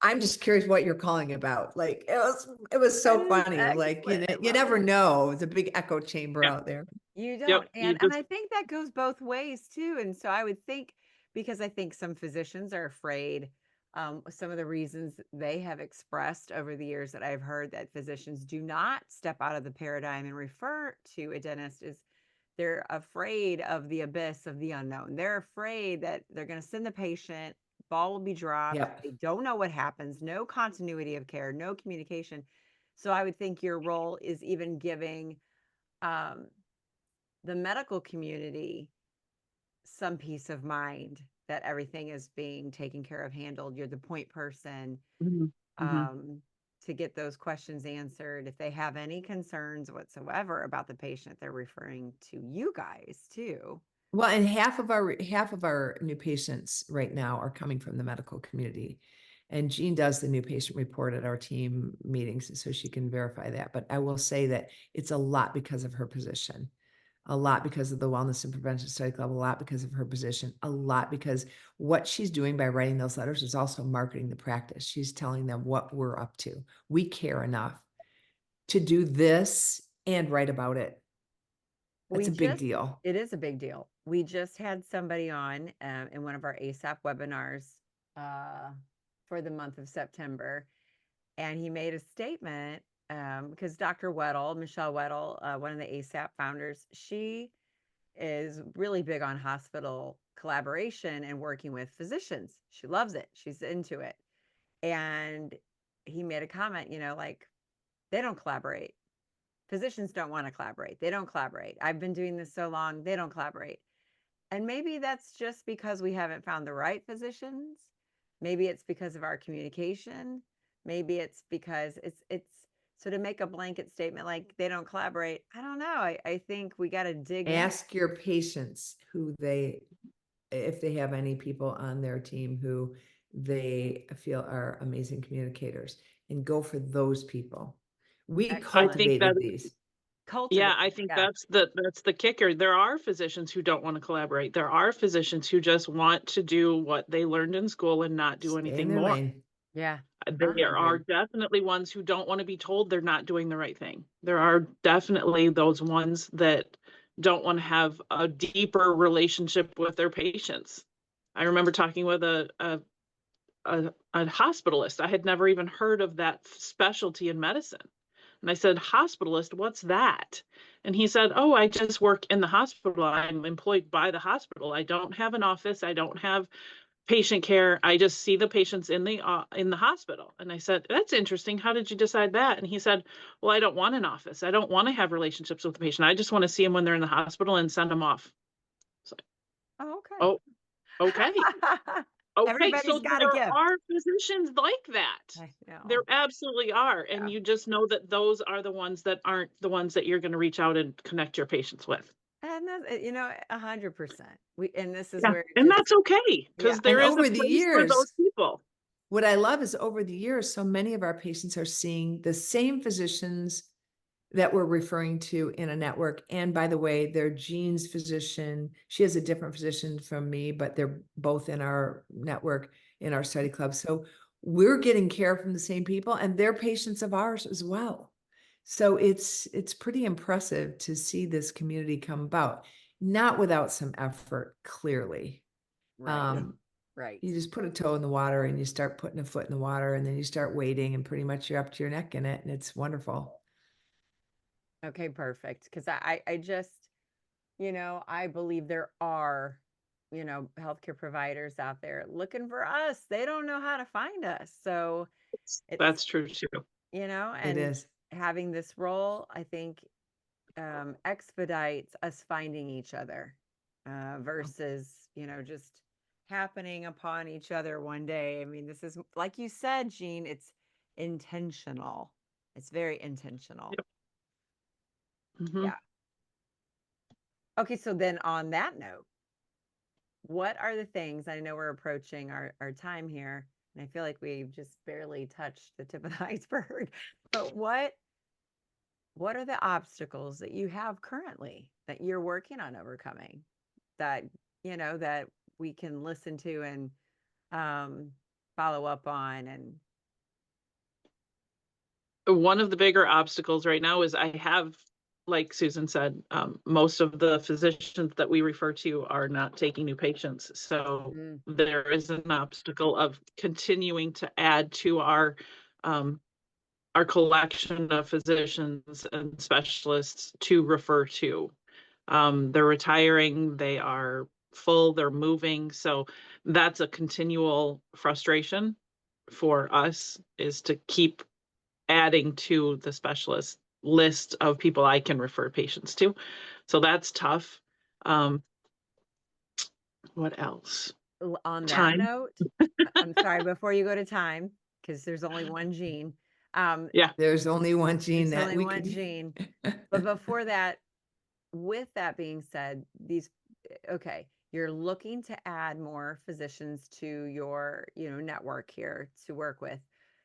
I'm just curious what you're calling about. Like it was That so is funny. Like, excellent. I you love never it. know. It's a big echo chamber Yeah. out there. You Yep. don't. You And just, I think that goes both ways too. And so I would think, because I think some physicians are afraid, some of the reasons they have expressed over the years that I've heard that physicians do not step out of the paradigm and refer to a dentist is they're afraid of the abyss of the unknown. They're afraid that they're going to send the patient, ball will be dropped. Yep. They don't know what happens, no continuity of care, no communication. So I would think your role is even giving um, the medical community some peace of mind that everything is being taken care of, handled. You're the point person Mhm. Mhm. to get those questions answered. If they have any concerns whatsoever about the patient, they're referring to you guys too. Well, and half of our new patients right now are coming from the medical community. And Jean does the new patient report at our team meetings, so she can verify that. But I will say that it's a lot because of her position, a lot because of the Wellness and Prevention Study Club, a lot because of her position, a lot because what she's doing by writing those letters is also marketing the practice. She's telling them what we're up to. We care enough to do this and write about it. That's a big deal. It is a big deal. We just had somebody on in one of our ASAP webinars for the month of September, and he made a statement because Dr. Weddle, Michelle Weddle, one of the ASAP founders, she is really big on hospital collaboration and working with physicians. She loves it. She's into it. And he made a comment, like they don't collaborate. Physicians don't want to collaborate. They don't collaborate. I've been doing this so long, they don't collaborate. And maybe that's just because we haven't found the right physicians. Maybe it's because of our communication. Maybe it's because it's so to make a blanket statement like they don't collaborate. I don't know. I think we got to dig in. Ask your patients if they have any people on their team who they feel are amazing communicators, and go for those people. We Excellent. I think that, cultivated these. yeah, Cultivate. I think Yeah. that's the kicker. There are physicians who don't want to collaborate. There are physicians who just want to do what they learned in school and not do Stay in anything their more. lane. Yeah. There are 100. definitely ones who don't want to be told they're not doing the right thing. There are definitely those ones that don't want to have a deeper relationship with their patients. I remember talking with a hospitalist. I had never even heard of that specialty in medicine. And I said, hospitalist, what's that? And he said, oh, I just work in the hospital. I'm employed by the hospital. I don't have an office. I don't have patient care. I just see the patients in the hospital. And I said, that's interesting. How did you decide that? And he said, well, I don't want an office. I don't want to have relationships with the patient. I just want to see them when they're in the hospital and send them off. So, Oh, okay. oh, okay. Okay, Everybody's so got a there gift. are physicians like that. I know. There absolutely are. Yeah. And you just know that those are the ones that aren't the ones that you're going to reach out and connect your patients with. And that's, 100%. And this is Yeah. where And that's okay, yeah. because And there is a over the place for those years, people. what I love is over the years, so many of our patients are seeing the same physicians that we're referring to in a network. And by the way, they're Jean's physician. She has a different physician from me, but they're both in our network, in our study club. So we're getting care from the same people, and they're patients of ours as well. So it's pretty impressive to see this community come about, not without some effort, clearly. Right. Right. You just put a toe in the water and you start putting a foot in the water, and then you start wading, and pretty much you're up to your neck in it, and it's wonderful. Okay, perfect. Because I just, I believe there are, healthcare providers out there looking for us. They don't know how to find us. So That's it's, true too. It and is. having this role, I think, expedites us finding each other versus, just happening upon each other one day. I mean, this is, like you said, Jean, it's intentional. It's very intentional. Yep. Mhm. Yeah. Okay, so then on that note, what are the things, I know we're approaching our time here, and I feel like we've just barely touched the tip of the iceberg, but what are the obstacles that you have currently that you're working on overcoming that, that we can listen to and follow up on? And One of the bigger obstacles right now is I have, like Susan said, most of the physicians that we refer to are not taking new patients. So Mm, there is an obstacle of continuing to add to our collection of physicians and specialists to refer to. They're retiring, they are full, they're moving. So that's a continual frustration for us, is to keep adding to the specialist list of people I can refer patients to. So that's tough. What else? on that Time. note, I'm sorry, before you go to time, because there's only one Jean. Yeah. There's only one gene There's that only we one could. Jean. But before that, with that being said, okay, you're looking to add more physicians to your, network here to work with.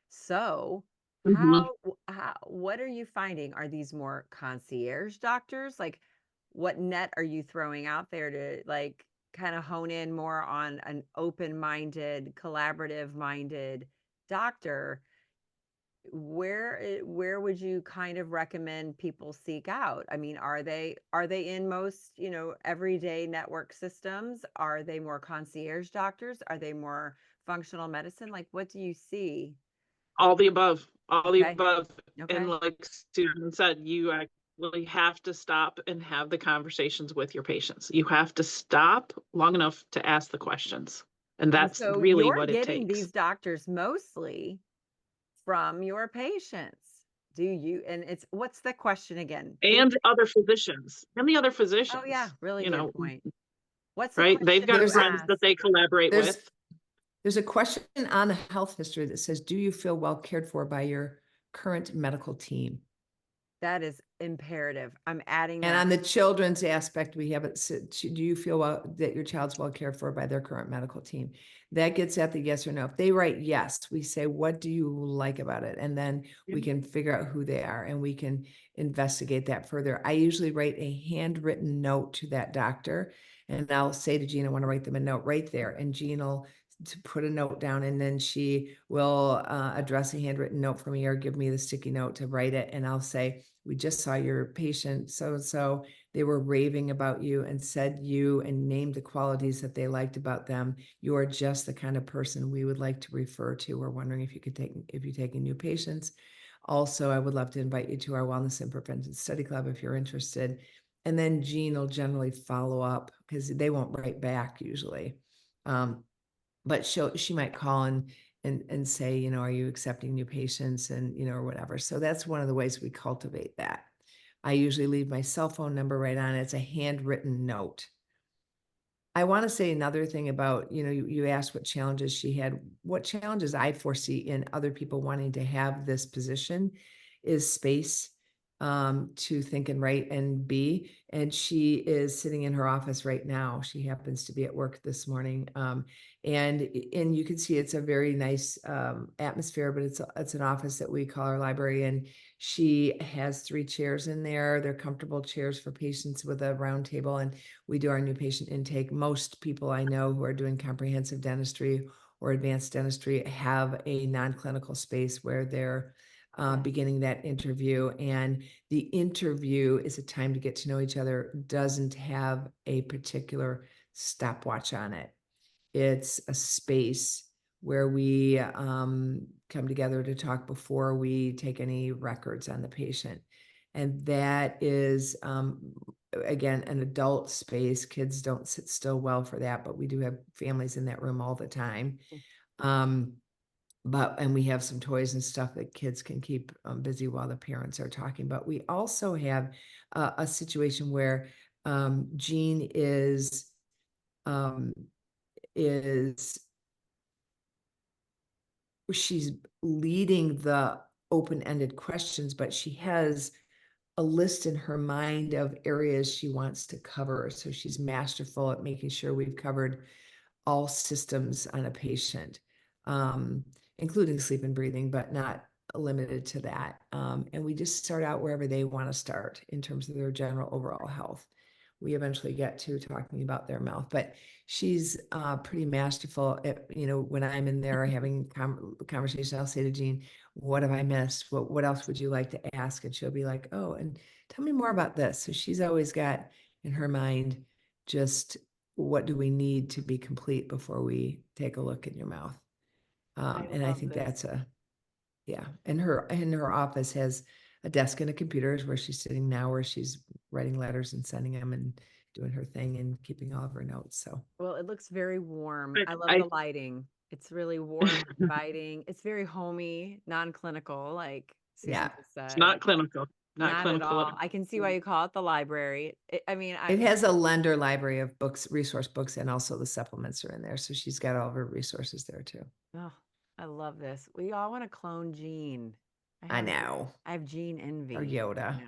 So Mhm. what are you finding? Are these more concierge doctors? Like, what net are you throwing out there to, like, kind of hone in more on an open-minded, collaborative-minded doctor? Where would you kind of recommend people seek out? I mean, are they in most, everyday network systems? Are they more concierge doctors? Are they more functional medicine? Like, what do you see? All the above. All the Okay. above. And Okay. like Susan said, you actually have to stop and have the conversations with your patients. You have to stop long enough to ask the questions. And And that's so really you're what it getting takes. these doctors mostly from your patients. Do you? And what's the question again? Please. And other physicians. And the other Oh yeah, physicians, really you good know, point. What's the right? They've question got you There's friends that ask? they collaborate there's with. there's a question on the health history that says, "Do you feel well cared for by your current medical team?" That is imperative. I'm adding And that. on the children's aspect, we have it said, do you feel that your child's well cared for by their current medical team? That gets at the yes or no. If they write yes, we say, what do you like about it? And then we can figure out who they are and we can investigate that further. I usually write a handwritten note to that doctor, and I'll say to Jean, I want to write them a note right there. And Jean will to put a note down, and then she will address a handwritten note for me or give me the sticky note to write it. And I'll say, we just saw your patient so-and-so, they were raving about you and said you and named the qualities that they liked about them. You are just the kind of person we would like to refer to. We're wondering if you're taking new patients. Also, I would love to invite you to our Wellness and Prevention Study Club if you're interested. And then Jean will generally follow up because they won't write back usually. But she might call and say, are you accepting new patients, and, or whatever. So that's one of the ways we cultivate that. I usually leave my cell phone number right on it. It's a handwritten note. I want to say another thing about, you asked what challenges she had. What challenges I foresee in other people wanting to have this position is space to think and write and be. And she is sitting in her office right now. She happens to be at work this morning. And you can see it's a very nice atmosphere, but it's an office that we call our library. And she has 3 chairs in there. They're comfortable chairs for patients with a round table. And we do our new patient intake. Most people I know who are doing comprehensive dentistry or advanced dentistry have a non-clinical space where they're beginning that interview. And the interview is a time to get to know each other, doesn't have a particular stopwatch on it. It's a space where we come together to talk before we take any records on the patient. And that is, again, an adult space. Kids don't sit still well for that, but we do have families in that room all the time. And we have some toys and stuff that kids can keep busy while the parents are talking. But we also have a situation where Jean is she's leading the open-ended questions, but she has a list in her mind of areas she wants to cover. So she's masterful at making sure we've covered all systems on a patient, including sleep and breathing, but not limited to that. And we just start out wherever they want to start in terms of their general overall health. We eventually get to talking about their mouth, but she's pretty masterful at, when I'm in there having conversation, I'll say to Jean, what have I missed? What else would you like to ask? And she'll be like, oh, and tell me more about this. So she's always got in her mind, just what do we need to be complete before we take a look in your mouth? And I love think this. yeah. And her office has a desk and a computer is where she's sitting now, where she's writing letters and sending them and doing her thing and keeping all of her notes. So Well, it looks very warm. But I love the lighting. It's really warm, inviting. It's very homey, non-clinical, like Susan yeah, just it's said. not clinical, not Not at clinical. all. I can see why you call it the library. it has a lender library of books, resource books, and also the supplements are in there. So she's got all of her resources there too. Oh, I love this. We all want to clone Jean. I know. I have Jean envy. Our Yoda.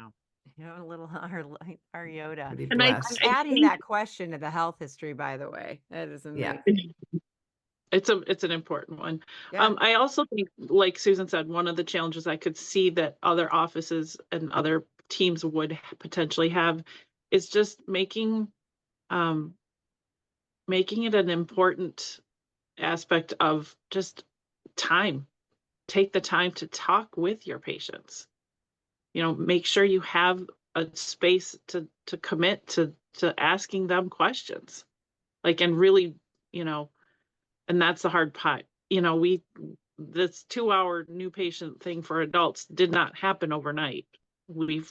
Now, a little our Yoda. Pretty And I blessed. I'm adding think- that question to the health history, by the way. That is amazing. Yeah. It's an important one. Yeah. I also think, like Susan said, one of the challenges I could see that other offices and other teams would potentially have is just making it an important aspect of just time. Take the time to talk with your patients. Make sure you have a space to commit to asking them questions, and really, and that's the hard part. This 2-hour new patient thing for adults did not happen overnight. We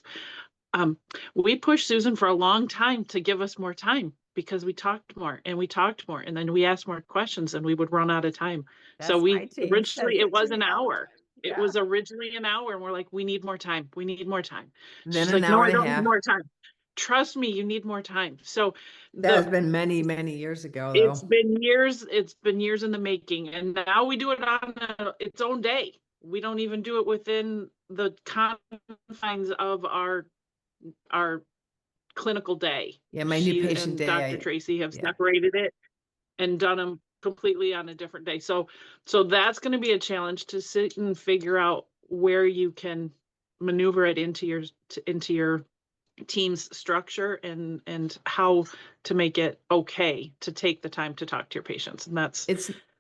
pushed Susan for a long time to give us more time because we talked more and then we asked more questions and we would run out of time. So originally it was an hour. It was originally an hour and we're like, we need more time. We need more time. Then She's an like, hour no, and I a don't need half. more time. Trust me, you need more time. So That has been many, many years ago, though. it's been years in the making. And now we do it on its own day. We don't even do it within the confines of our clinical day. Yeah, my new patient and day, Dr. Tracy have separated it and done them completely on a different day. So that's going to be a challenge to sit and figure out where you can maneuver it into your team's structure and how to make it okay to take the time to talk to your patients. And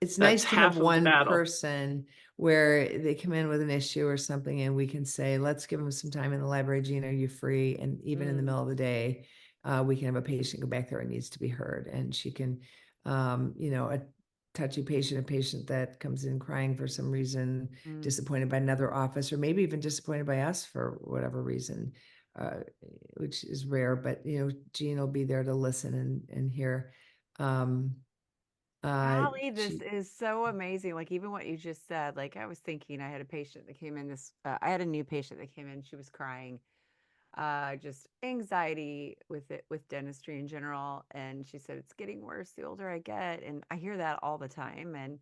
it's nice to have one battle. person where they come in with an issue or something and we can say, let's give them some time in the library. Jean, are you free? And even in the middle of the day, we can have a patient go back there and needs to be heard. And she can, a touchy patient, a patient that comes in crying for some reason, disappointed by another office, or maybe even disappointed by us for whatever reason, which is rare, but Jean will be there to listen and hear. Golly, this is so amazing. Like even what you just said, like I was thinking I had a patient that came in I had a new patient that came in, she was crying, just anxiety with dentistry in general. And she said, it's getting worse the older I get. And I hear that all the time. And,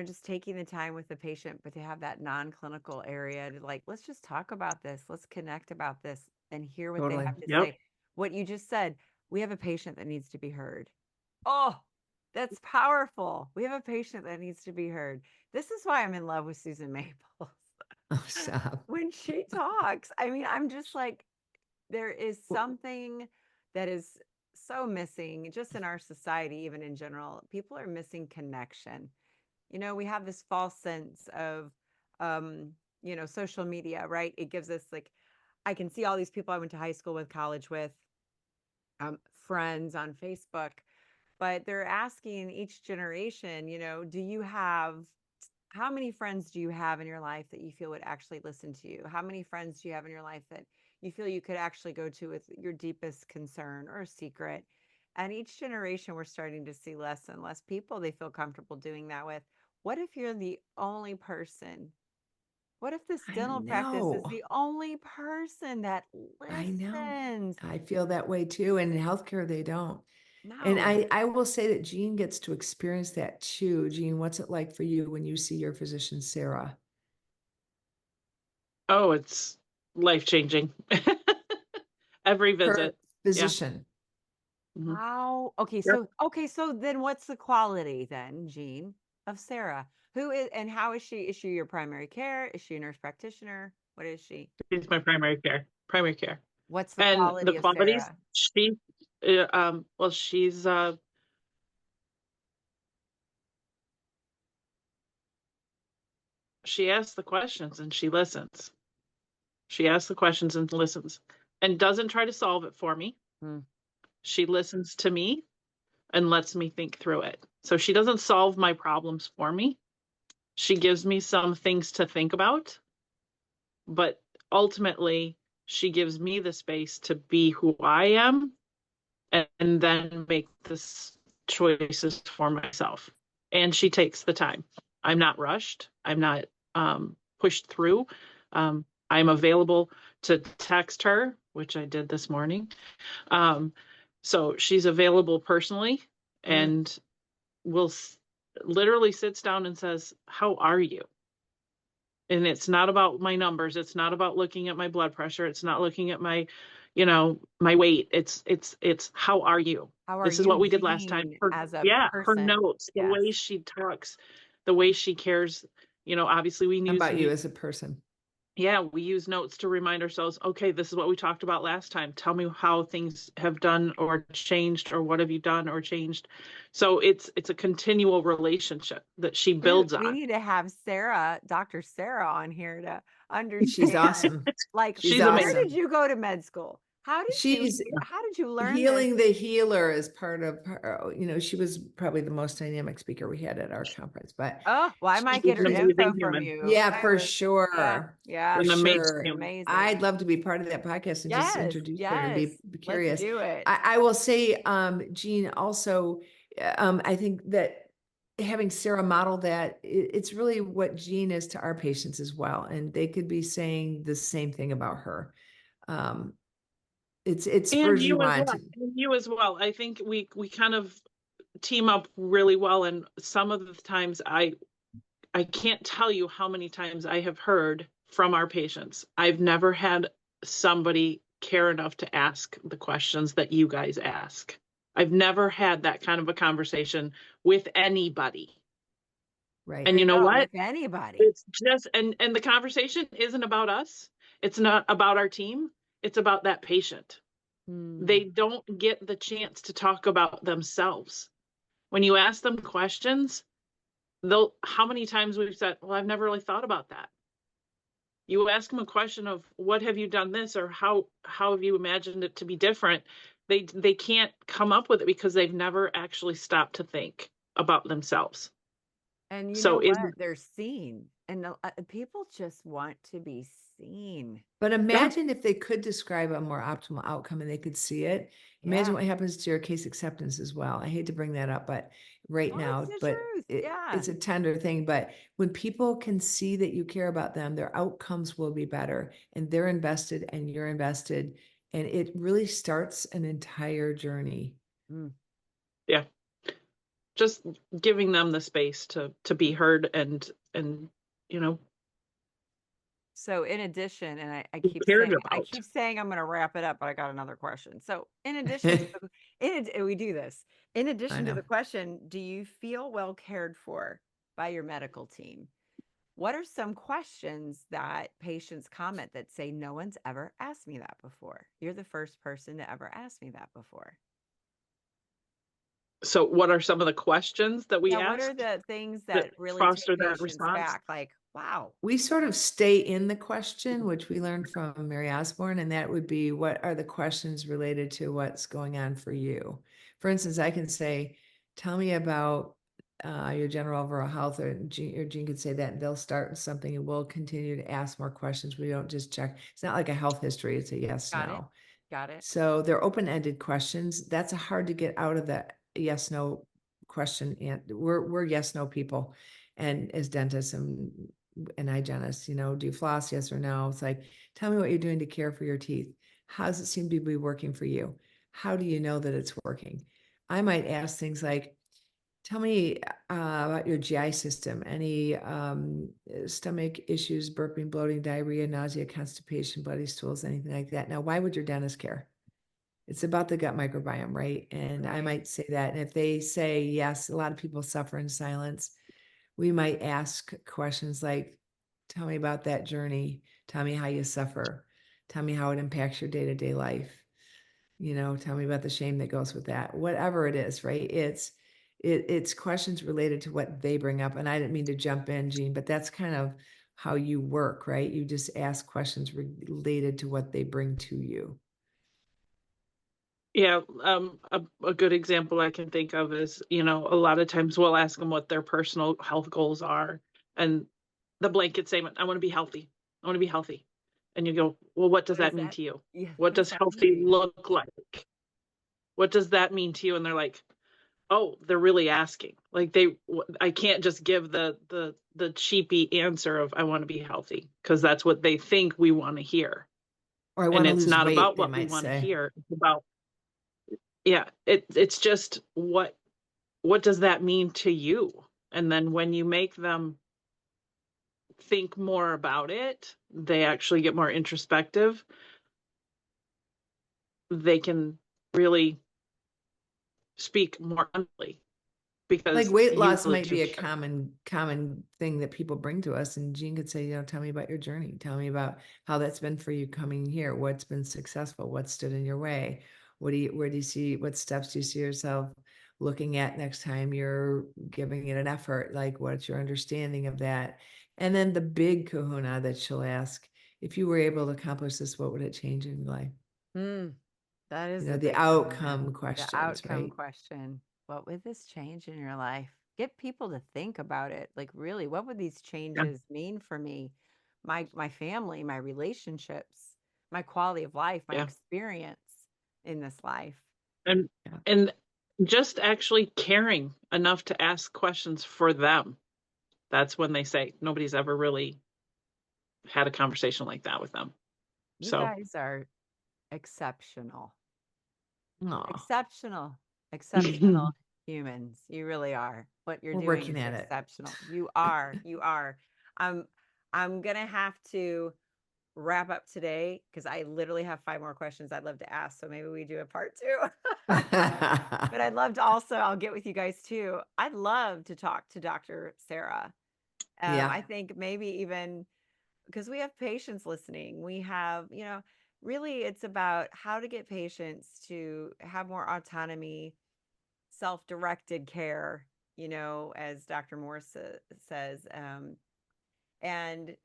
just taking the time with the patient, but to have that non-clinical area to let's just talk about this. Let's connect about this and hear what they have to say. What you just said, we have a patient that needs to be heard. Oh, that's powerful. We have a patient that needs to be heard. This is why I'm in love with Susan Maples. Oh, stop. When she talks, I'm just like, there is something that is so missing just in our society, even in general. People are missing connection. We have this false sense of, social media, right? It gives us I can see all these people I went to high school with, college with, friends on Facebook, but they're asking each generation, how many friends do you have in your life that you feel would actually listen to you? How many friends do you have in your life that you feel you could actually go to with your deepest concern or secret? And each generation, we're starting to see less and less people they feel comfortable doing that with. What if you're the only person? What if this dental practice is the only person that listens? I know. I feel that way too. And in healthcare, they don't. No. And I will say that Jean gets to experience that too. Jean, what's it like for you when you see your physician, Sarah? Oh, it's life-changing. Every per visit. physician. Mhm. Wow. Okay, Yep. so then what's the quality then, Jean, of Sarah? Who is and how is she? Is she your primary care? Is she a nurse practitioner? What is she? She's my primary care. What's the And the quality of qualities, Sarah? well, she's, she asks the questions and she listens. She asks the questions and listens and doesn't try to solve it for me. Hmm. She listens to me and lets me think through it. So she doesn't solve my problems for me. She gives me some things to think about, but ultimately she gives me the space to be who I am and then make the choices for myself. And she takes the time. I'm not rushed. I'm not pushed through. I'm available to text her, which I did this morning. So she's available personally and will literally sits down and says, "How are you?" And it's not about my numbers. It's not about looking at my blood pressure. It's not looking at my, my weight. It's how are you? How are This is what you, we did last time. Jean, Her, as a yeah, her person? notes, the way Yes. she talks, the way she cares. Obviously we How use about you as a person? we use notes to remind ourselves, okay, this is what we talked about last time. Tell me how things have done or changed, or what have you done or changed. So it's a continual relationship that she builds We on. need to have Sarah, Dr. Sarah, on here to She's understand. awesome. Like, She's She's where amazing. did awesome. you go to med school? She's How did you learn this? healing the healer is part of her. She was probably the most dynamic speaker we had at our conference, but Oh, well, I might She's get her an she's, info amazing from human. you. yeah, for Yeah, sure. yeah, For An amazing sure. human. amazing. I'd love to be part of that podcast and just Yes, introduce her and yes. be Let's curious. do it. I will say, Jean, also, I think that having Sarah model that, it's really what Jean is to our patients as well. And they could be saying the same thing about her. It And spurs you you as on well. to. And you as well. I think we kind of team up really well. And some of the times I can't tell you how many times I have heard from our patients. I've never had somebody care enough to ask the questions that you guys ask. I've never had that kind of a conversation with anybody. Right. And There you you know go, what? with anybody. It's just and the conversation isn't about us. It's not about our team. It's about that patient. They don't get the chance to talk about themselves. When you ask them questions, how many times we've said, well, I've never really thought about that. You ask them a question of what have you done this, or how have you imagined it to be different? They can't come up with it because they've never actually stopped to think about themselves. And you know So what? They're seen. And people just want to be seen. But imagine if they could describe a more optimal outcome and they could see it. Imagine what happens to your case acceptance as well. I hate to bring that up, but right now, It's the but truth. it's a tender thing. But when people can see that you care about them, their outcomes will be better and they're invested and you're invested. And it really starts an entire journey. Yeah. Just giving them the space to be heard and So in addition, and I be keep cared saying I'm going to wrap it up, but I got another question. So in addition to we do this. In addition to know. the question, do you feel well cared for by your medical team? What are some questions that patients comment that say, no one's ever asked me that before? You're the first person to ever ask me that before. So what are some of the questions that we Yeah, what are ask the things that that really foster take that patients response? back? Like, wow. We sort of stay in the question, which we learned from Mary Osborne, and that would be, what are the questions related to what's going on for you? For instance, I can say, tell me about your general overall health, or Jean could say that, and they'll start with something, and we'll continue to ask more questions. We don't just check. It's not like a health history. It's a yes, no. Got it. So they're open-ended questions. That's hard to get out of the yes, no question. And we're yes, no people. And as dentists and hygienists, do you floss? Yes or no? It's like, tell me what you're doing to care for your teeth. How does it seem to be working for you? How do you know that it's working? I might ask things like, tell me about your GI system. Any stomach issues, burping, bloating, diarrhea, nausea, constipation, bloody stools, anything like that. Now, why would your dentist care? It's about the gut microbiome, right? And I Right. might say that. And if they say yes, a lot of people suffer in silence. We might ask questions like, tell me about that journey. Tell me how you suffer. Tell me how it impacts your day-to-day life. Tell me about the shame that goes with that. Whatever it is, right? It's questions related to what they bring up. And I didn't mean to jump in, Jean, but that's kind of how you work, right? You just ask questions related to what they bring to you. Yeah, a good example I can think of is, a lot of times we'll ask them what their personal health goals are, and the blanket statement, I want to be healthy. I want to be healthy. And you go, well, what does What is that mean that? to you? Yeah. What What does does that healthy mean? look like? What does that mean to you? And they're like, oh, they're really asking. Like I can't just give the cheapy answer of I want to be healthy, because that's what they think we want to hear. Or I And want to it's lose not weight, about they what we might want to say. hear. It's about, yeah, it's just what does that mean to you? And then when you make them think more about it, they actually get more introspective. They can really speak more honestly, Like because weight you loss really might do be a care. common thing that people bring to us. And Jean could say, tell me about your journey. Tell me about how that's been for you coming here. What's been successful? What stood in your way? Where do you see, what steps do you see yourself looking at next time you're giving it an effort? Like, what's your understanding of that? And then the big kahuna that she'll ask, if you were able to accomplish this, what would it change in your life? Hmm. That is the The big kahuna. outcome The questions, outcome right? question. What would this change in your life? Get people to think about it. Like, really, what would these Yeah. changes mean for me? My family, my relationships, my quality of life, my Yeah. experience in this life. And Yeah. and just actually caring enough to ask questions for them. That's when they say nobody's ever really had a conversation like that with them. You So guys are exceptional. Aw, Exceptional. Exceptional humans. You really are. What you're we're doing working is at it. exceptional. You are. You are. I'm I'm gonna have to wrap up today because I literally have 5 more questions I'd love to ask. So maybe we do a part 2. But I'd love to also, I'll get with you guys too. I'd love to talk to Dr. Sarah. Yeah. I think maybe even because we have patients listening, we have, really it's about how to get patients to have more autonomy, self-directed care, as Dr. Morse says, and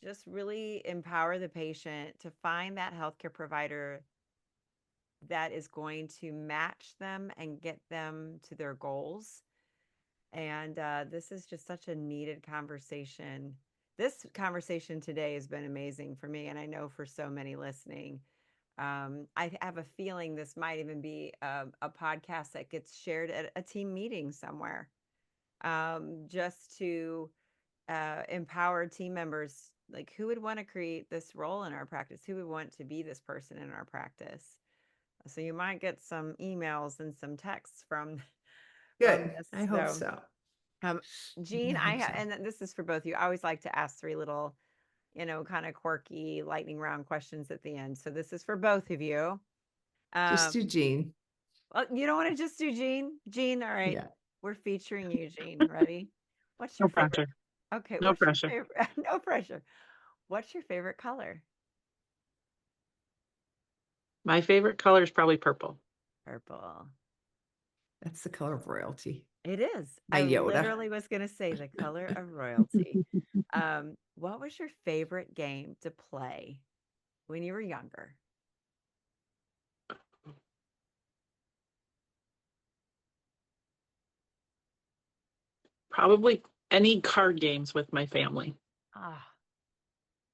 just really empower the patient to find that healthcare provider that is going to match them and get them to their goals. And this is just such a needed conversation. This conversation today has been amazing for me, and I know for so many listening. I have a feeling this might even be a podcast that gets shared at a team meeting somewhere, just to empower team members. Like, who would want to create this role in our practice? Who would want to be this person in our practice? So you might get some emails and some texts from Good. this. I hope So, so. um, Jean, I hope so. and this is for both of you. I always like to ask 3 little, kind of quirky lightning round questions at the end. So this is for both of you. Just Um, do Jean. well, you don't want to just do Jean? Jean, all right. Yeah. We're featuring you, Jean. Ready? What's no your favorite? pressure. Okay, No what's your pressure. favorite? No pressure. What's your favorite color? My favorite color is probably purple. Purple. That's the color of royalty It is. by I Yoda. literally was going to say the color of royalty. What was your favorite game to play when you were younger? Probably any card games with my family. Ah,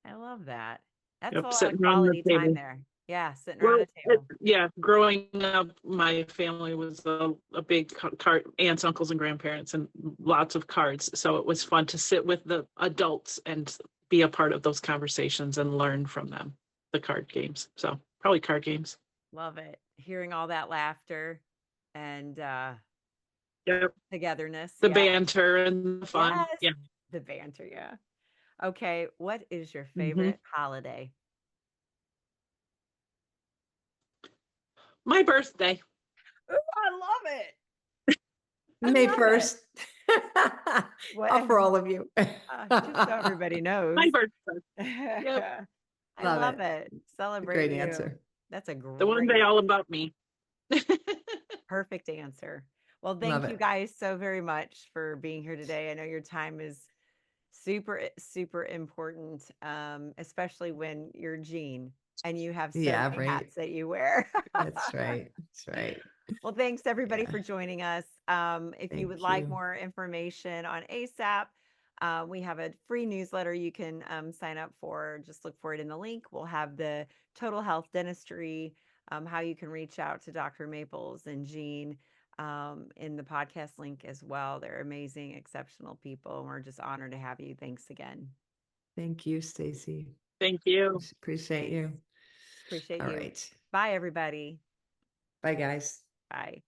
I love that. That's a Yep, lot of sitting around the quality time table. there. Yeah, sitting around Well, a table. yeah, growing up, my family was a big card, aunts, uncles, and grandparents, and lots of cards. So it was fun to sit with the adults and be a part of those conversations and learn from them, the card games. So probably card games. Love it. Hearing all that laughter and Yep. togetherness. The Yeah. banter and the fun. Yes. Yeah. The banter. Yeah. Okay. What is your hmm favorite holiday? My birthday. Ooh, I love it. I May love it. 1st. What- All for all of you. just so everybody knows. My birthday. Yep. I Love love it. it. Celebrate Great you. answer. That's a The one great, day all about me. perfect answer. Well, Love thank you it. guys so very much for being here today. I know your time is super, super important, especially when you're Jean and you have so Yeah, many right. hats that you wear. That's right. That's right. Well, thanks everybody Yeah. for joining us. If you would Thank like you. more information on ASAP, we have a free newsletter you can sign up for. Just look for it in the link. We'll have the total health dentistry, how you can reach out to Dr. Maples and Jean in the podcast link as well. They're amazing, exceptional people, and we're just honored to have you. Thanks again. Thank you, Stacy. Thank you. Appreciate you. Appreciate All you. right. Bye, everybody. Bye, guys. Bye.